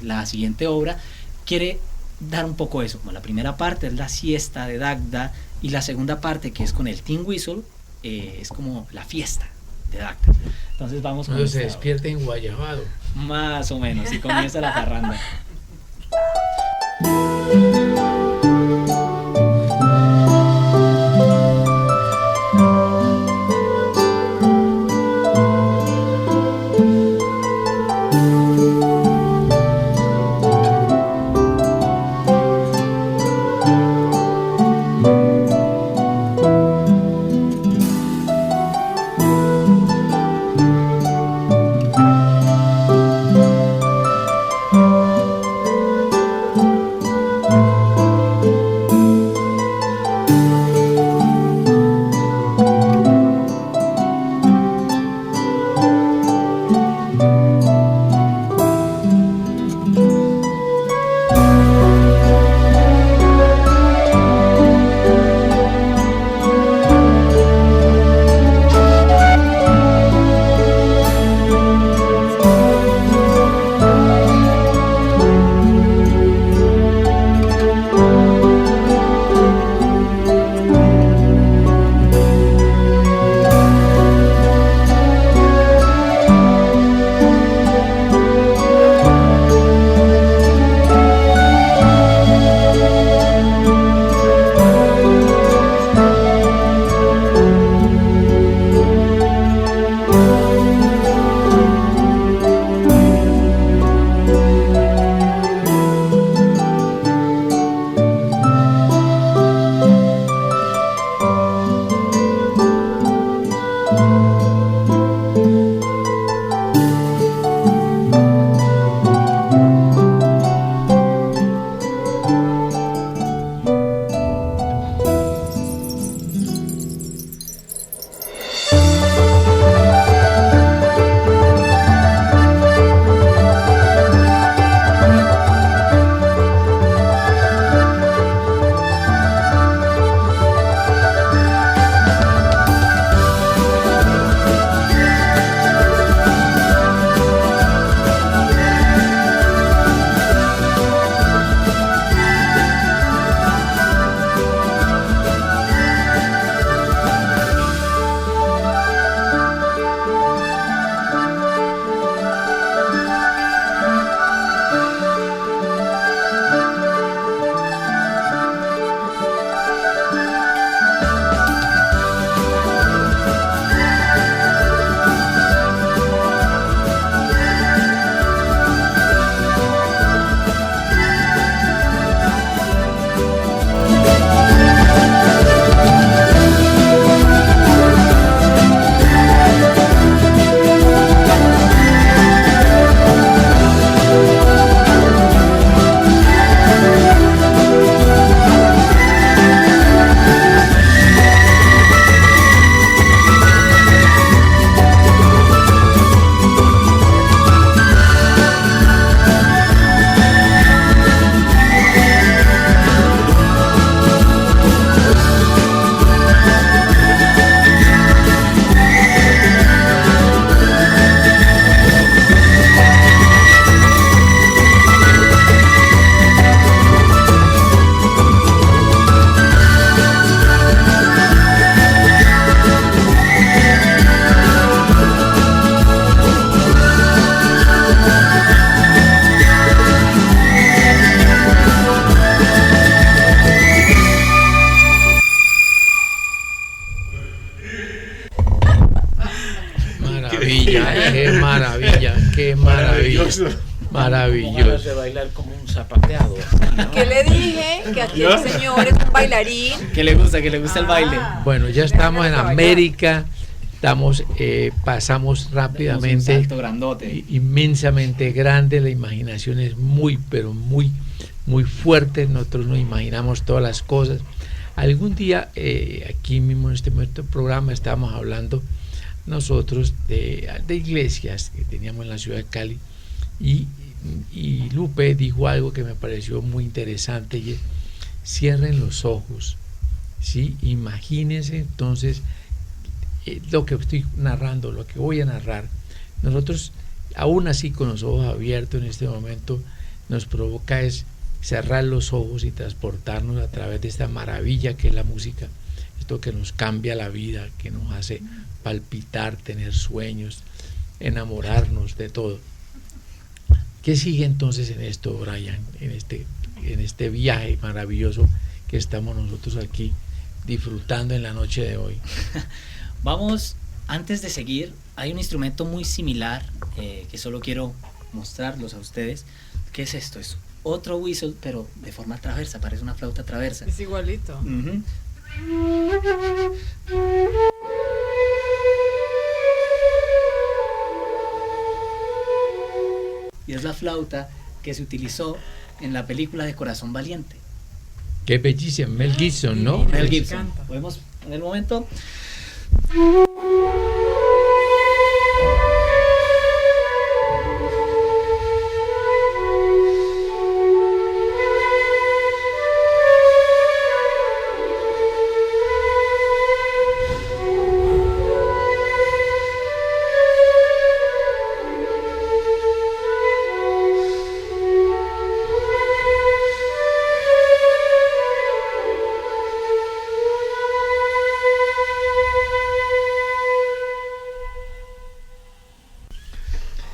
la siguiente obra quiere dar un poco eso, como la primera parte es la siesta de Dagda y la segunda parte, que es con el tin whistle, es como la fiesta de Dagda. Entonces vamos con Cuando se despierta en Guayabado. Más o menos, y comienza la parranda. Qué maravilla, qué maravilla. Maravilloso. De bailar como un zapateado. ¿No? ¿Qué le dije? Que aquí el señor es un bailarín. Que le gusta el baile. Bueno, ya estamos en América. Estamos, pasamos rápidamente. Un salto grandote. Inmensamente grande. La imaginación es muy, pero muy, muy fuerte. Nosotros nos imaginamos todas las cosas. Algún día, aquí mismo en este programa, estábamos hablando nosotros de iglesias que teníamos en la ciudad de Cali, y Lupe dijo algo que me pareció muy interesante, y es, cierren los ojos, ¿sí? Imagínense entonces lo que estoy narrando, lo que voy a narrar. Nosotros, aún así con los ojos abiertos en este momento, nos provoca es cerrar los ojos y transportarnos a través de esta maravilla que es la música, esto que nos cambia la vida, que nos hace palpitar, tener sueños, enamorarnos de todo. ¿Qué sigue entonces en esto, Brian, en este viaje maravilloso que estamos nosotros aquí disfrutando en la noche de hoy? Vamos, antes de seguir, hay un instrumento muy similar que solo quiero mostrarlos a ustedes. ¿Qué es esto? Es otro whistle, pero de forma traversa, parece una flauta traversa. Es igualito. Uh-huh. Y es la flauta que se utilizó en la película de Corazón Valiente. Qué bellísimo, Mel Gibson, ¿no? Mel Gibson. ¿Podemos en el momento?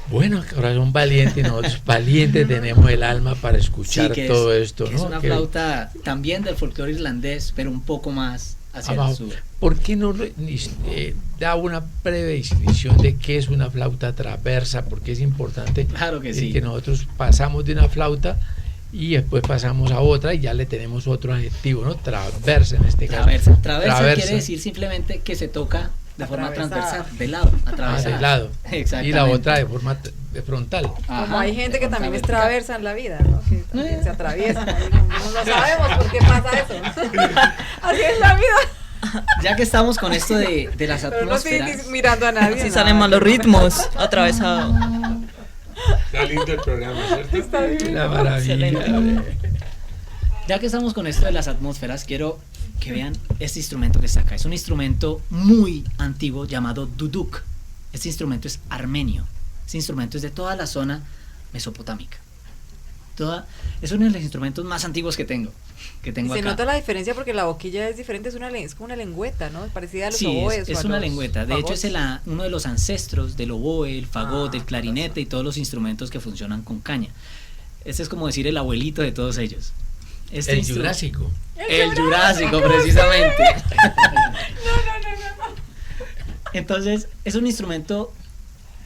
Bueno, Corazón Valiente, nosotros valientes tenemos el alma para escuchar todo esto, ¿no? Es una flauta también del folclore irlandés, pero un poco más hacia abajo. el sur. ¿Por qué no da una breve definición de qué es una flauta traversa? Porque es importante, claro que sí, que nosotros pasamos de una flauta y después pasamos a otra y ya le tenemos otro adjetivo, ¿no? Traversa en este caso. Traversa quiere decir simplemente que se toca de forma transversal, de lado, atravesada. De lado. Exactamente. Y la otra de forma frontal. Ajá. Como hay gente que también es traversa en la vida, ¿no? Que también se atraviesan. No lo sabemos por qué pasa eso. Así es la vida. Ya que estamos con esto de las atmósferas. Pero no estoy mirando a nadie. Si salen malos ritmos, atravesado. Está lindo el programa, ¿cierto? Está bien. La maravilla. Ya que estamos con esto de las atmósferas, quiero que vean este instrumento que está acá. Es un instrumento muy antiguo llamado duduk. Este instrumento es armenio. Este instrumento es de toda la zona mesopotámica. Es uno de los instrumentos más antiguos que tengo Se acá. nota la diferencia porque la boquilla es diferente, es como una lengüeta, ¿no? Parecida a los oboes. Es una lengüeta. De hecho, es uno de los ancestros del oboe, el fagot, el clarinete y todos los instrumentos que funcionan con caña. Este es como decir el abuelito de todos ellos. El Jurásico. El Jurásico, precisamente. No. Entonces, es un instrumento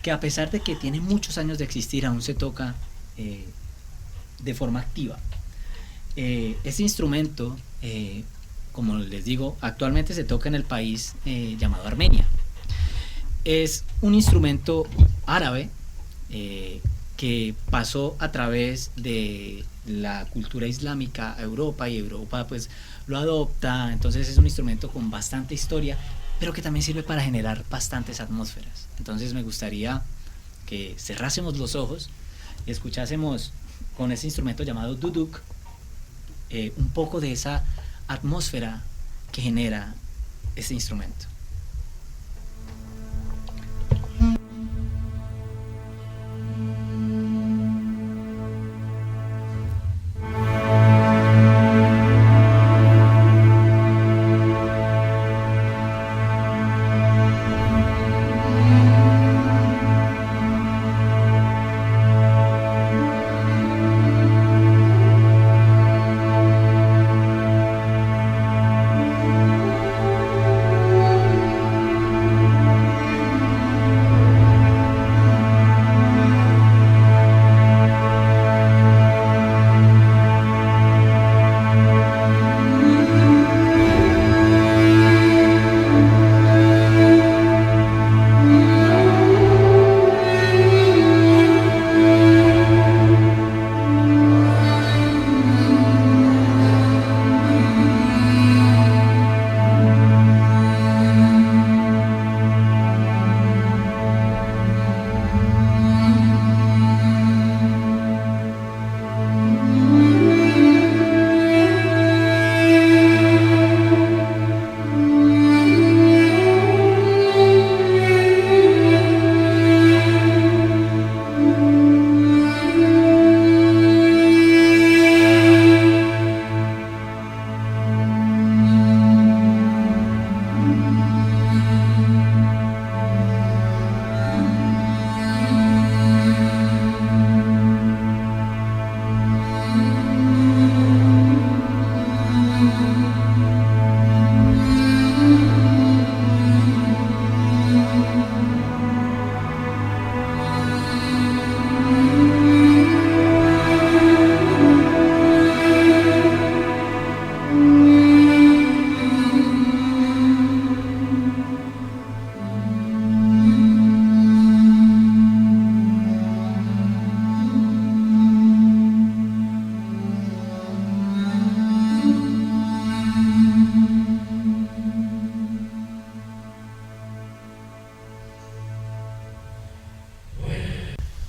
que a pesar de que tiene muchos años de existir, aún se toca de forma activa. Este instrumento, como les digo, actualmente se toca en el país llamado Armenia. Es un instrumento árabe que pasó a través de la cultura islámica a Europa, y Europa pues lo adopta. Entonces es un instrumento con bastante historia, pero que también sirve para generar bastantes atmósferas. Entonces me gustaría que cerrásemos los ojos y escuchásemos con ese instrumento llamado duduk un poco de esa atmósfera que genera ese instrumento.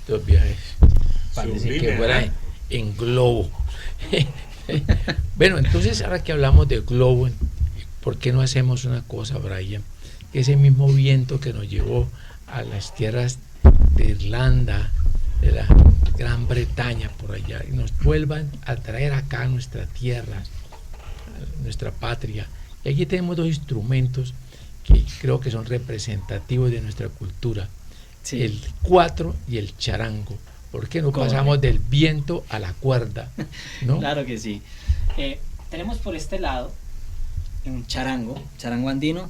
Estos viajes. Parece Sublime, que fuera ¿eh? en globo. Bueno, entonces ahora que hablamos de globo, ¿por qué no hacemos una cosa, Brian? Ese mismo viento que nos llevó a las tierras de Irlanda, de la Gran Bretaña, por allá, y nos vuelvan a traer acá a nuestra tierra, a nuestra patria. Y aquí tenemos dos instrumentos que creo que son representativos de nuestra cultura, Sí. el cuatro y el charango. ¿Por qué no Correcto. pasamos del viento a la cuerda? ¿No? Claro que sí. Tenemos por este lado un charango andino.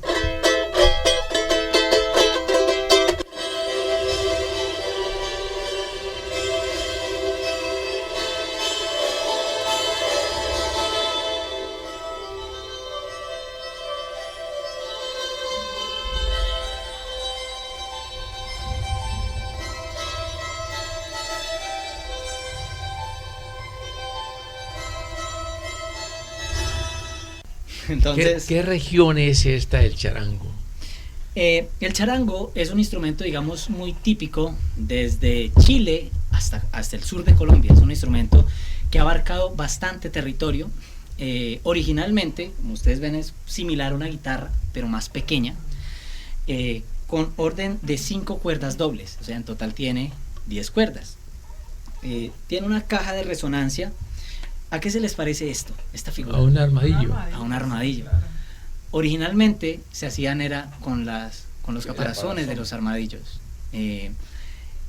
¿Qué, Entonces, qué región es esta del charango? el charango es un instrumento, digamos, muy típico desde Chile hasta el sur de Colombia. Es un instrumento que ha abarcado bastante territorio. Originalmente, como ustedes ven, es similar a una guitarra, pero más pequeña, con orden de 5 cuerdas dobles. O sea, en total tiene 10 cuerdas. Tiene una caja de resonancia. ¿A qué se les parece esto? Esta figura. A un armadillo. A un armadillo. Originalmente se hacían era con los caparazones de los armadillos.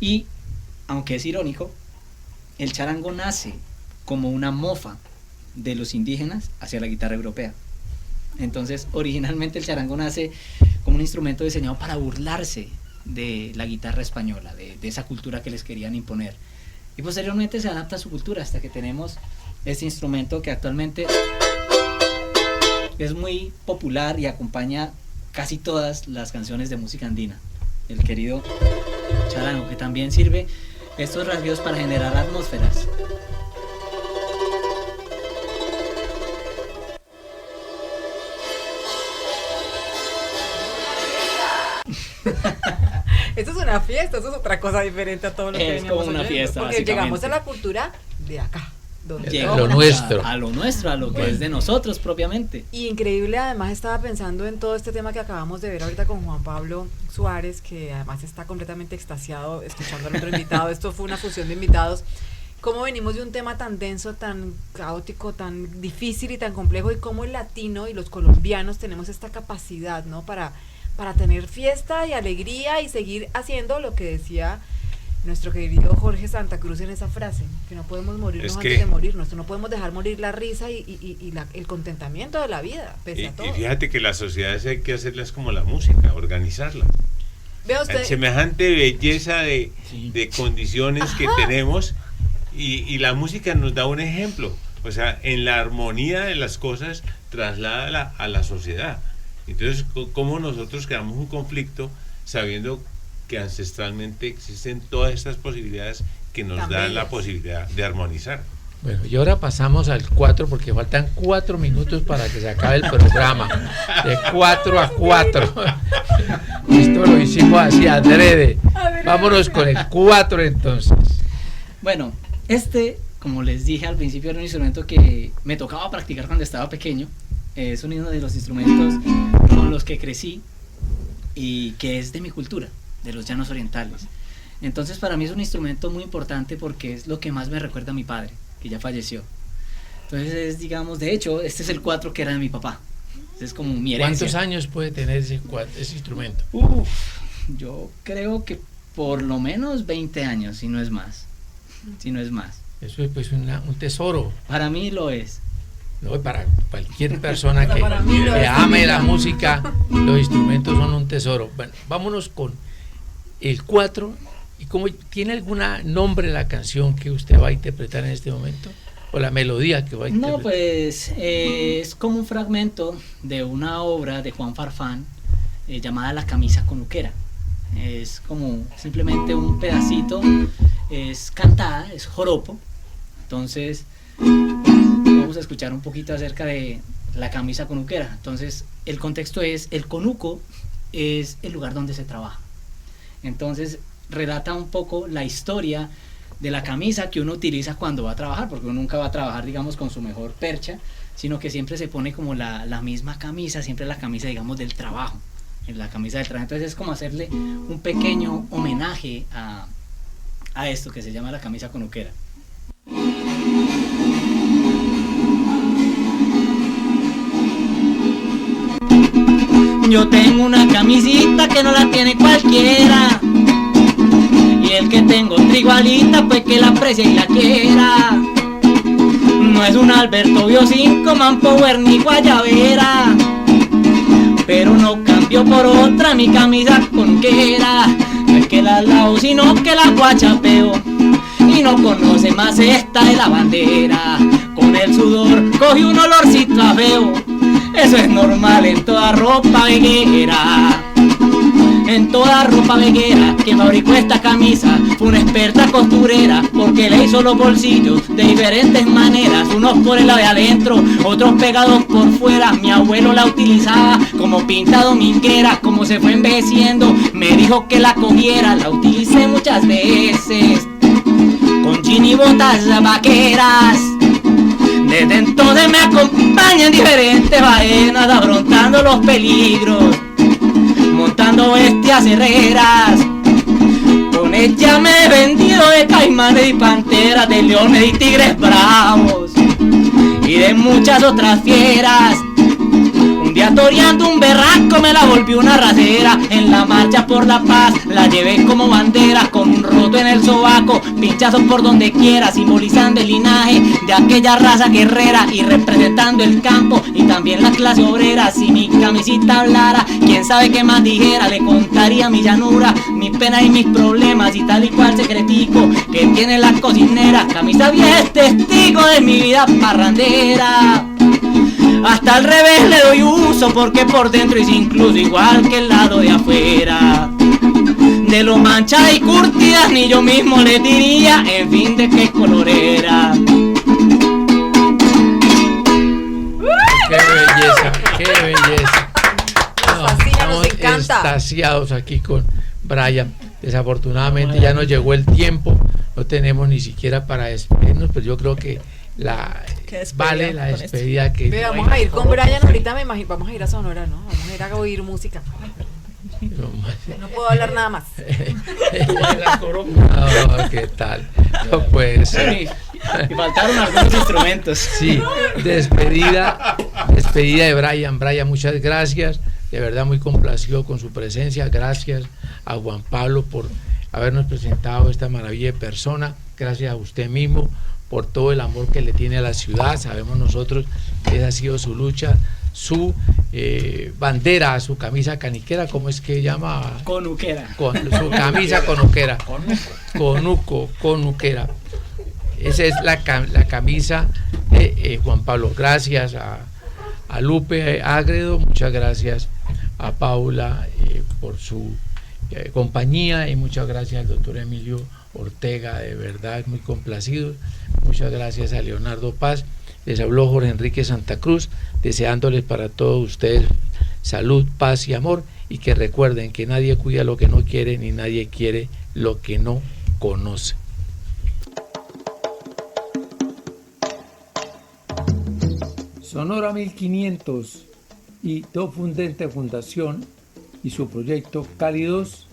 Y aunque es irónico, el charango nace como una mofa de los indígenas hacia la guitarra europea. Entonces, originalmente el charango nace como un instrumento diseñado para burlarse de la guitarra española, de esa cultura que les querían imponer. Y posteriormente se adapta a su cultura hasta que tenemos este instrumento que actualmente es muy popular y acompaña casi todas las canciones de música andina. El querido charango, que también sirve estos rasgueos para generar atmósferas. Esto es una fiesta, eso es otra cosa diferente a todo lo que Es veníamos como una oyendo, fiesta, porque básicamente. llegamos a la cultura de acá, donde Llega todo- lo nuestro. A lo nuestro, a lo que Bueno. es de nosotros propiamente. Y increíble, además estaba pensando en todo este tema que acabamos de ver ahorita con Juan Pablo Suárez, que además está completamente extasiado escuchando al otro invitado. Esto fue una fusión de invitados. Cómo venimos de un tema tan denso, tan caótico, tan difícil y tan complejo, y cómo el latino y los colombianos tenemos esta capacidad, ¿no? Para tener fiesta y alegría y seguir haciendo lo que decía nuestro querido Jorge Santa Cruz en esa frase, que no podemos morirnos Es antes que- de morirnos, no podemos dejar morir la risa y el contentamiento de la vida, pese a todo. Y fíjate que las sociedades hay que hacerlas como la música, organizarla. Vea usted, Semejante belleza de condiciones que tenemos, y la música nos da un ejemplo. O sea, en la armonía de las cosas traslada a la sociedad. Entonces, ¿cómo nosotros creamos un conflicto sabiendo que ancestralmente existen todas estas posibilidades que nos Tan dan bellas. la posibilidad de armonizar? Bueno, y ahora pasamos al 4 porque faltan 4 minutos para que se acabe el programa. De 4 a 4. Esto lo hicimos así adrede. Vámonos con el 4 entonces. Bueno, como les dije al principio, era un instrumento que me tocaba practicar cuando estaba pequeño. Es uno de los instrumentos con los que crecí y que es de mi cultura, de los llanos orientales. Entonces para mí es un instrumento muy importante porque es lo que más me recuerda a mi padre, que ya falleció. Entonces es, digamos, de hecho, este es el 4 que era de mi papá. Es como mi herencia. ¿Cuántos años puede tener ese instrumento? Yo creo que por lo menos 20 años, si no es más. Si no es más. Eso es pues un tesoro, Para mí lo es. ¿no? Para cualquier persona que Para mí lo es ame también. la música, los instrumentos son un tesoro. Bueno, vámonos con el 4. ¿Y cómo tiene algún nombre la canción que usted va a interpretar en este momento? ¿O la melodía que va a interpretar? No, pues es como un fragmento de una obra de Juan Farfán llamada La camisa conuquera. Es como simplemente un pedacito, es cantada, es joropo. Entonces vamos a escuchar un poquito acerca de la camisa conuquera. Entonces el contexto es, el conuco es el lugar donde se trabaja. Entonces relata un poco la historia de la camisa que uno utiliza cuando va a trabajar, porque uno nunca va a trabajar, digamos, con su mejor percha, sino que siempre se pone como la misma camisa, siempre la camisa, digamos, del trabajo, en la camisa del trabajo. Entonces es como hacerle un pequeño homenaje a esto que se llama la camisa conuquera. Yo tengo una camisita que no la tiene cualquiera, y el que tengo otra igualita pues que la aprecie y la quiera. No es un Alberto Bio5, Manpower ni Guayabera, pero no cambio por otra mi camisa conuquera. No es que la lavo sino que la guachapeo, y no conoce más esta de la bandera. Con el sudor coge un olorcito a feo, eso es normal en toda ropa veguera. En toda ropa veguera que fabricó esta camisa fue una experta costurera, porque le hizo los bolsillos de diferentes maneras, unos por el lado de adentro, otros pegados por fuera. Mi abuelo la utilizaba como pinta dominguera, como se fue envejeciendo me dijo que la cogiera. La utilicé muchas veces con jean y botas vaqueras. Desde entonces me acompaña en diferentes faenas, afrontando los peligros, montando bestias herreras. Con ella me he vendido de caimanes y panteras, de leones y tigres bravos, y de muchas otras fieras. Un día toreando un berraco me la volvió una racera. En la marcha por la paz la llevé como bandera, con un roto en el sobaco, pinchazos por donde quiera, simbolizando el linaje de aquella raza guerrera y representando el campo y también la clase obrera. Si mi camisita hablara, quién sabe qué más dijera, le contaría mi llanura, mis penas y mis problemas, y tal y cual secretico que tiene la cocinera. Camisa vieja es testigo de mi vida parrandera. Hasta al revés le doy uso, porque por dentro es incluso igual que el lado de afuera. De lo manchada y curtida ni yo mismo le diría, en fin, de qué color era. ¡Qué belleza! ¡Qué belleza! Nos fascina, nos estamos encanta. extasiados aquí con Brian. Desafortunadamente ya nos llegó el tiempo, no tenemos ni siquiera para despedirnos, pero yo creo que vale la despedida que... Ve, vamos a ir con Brian ahorita, me imagino, vamos a ir a Sonora, ¿no? Vamos a ir a oír música. No puedo hablar nada más. No, ¿qué tal? No puede ser. Y faltaron algunos instrumentos. Sí, despedida de Brian. Brian, muchas gracias. De verdad muy complacido con su presencia. Gracias a Juan Pablo por habernos presentado esta maravilla de persona. Gracias a usted mismo por todo el amor que le tiene a la ciudad. Sabemos nosotros que esa ha sido su lucha, su bandera, su camisa caniquera, ¿cómo es que llama? Conuquera. Con su camisa conuquera. Conuquera. Esa es la camisa de Juan Pablo. Gracias a Lupe Ágredo, muchas gracias a Paula por su compañía, y muchas gracias al doctor Emilio Ortega, de verdad muy complacido. Muchas gracias a Leonardo Paz. Les habló Jorge Enrique Santa Cruz, deseándoles para todos ustedes salud, paz y amor, y que recuerden que nadie cuida lo que no quiere, ni nadie quiere lo que no conoce. Sonora 1500 y Do Fundente Fundación y su proyecto Cálidos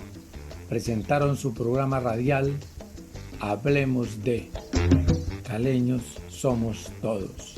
presentaron su programa radial Hablemos de Caleños Somos Todos.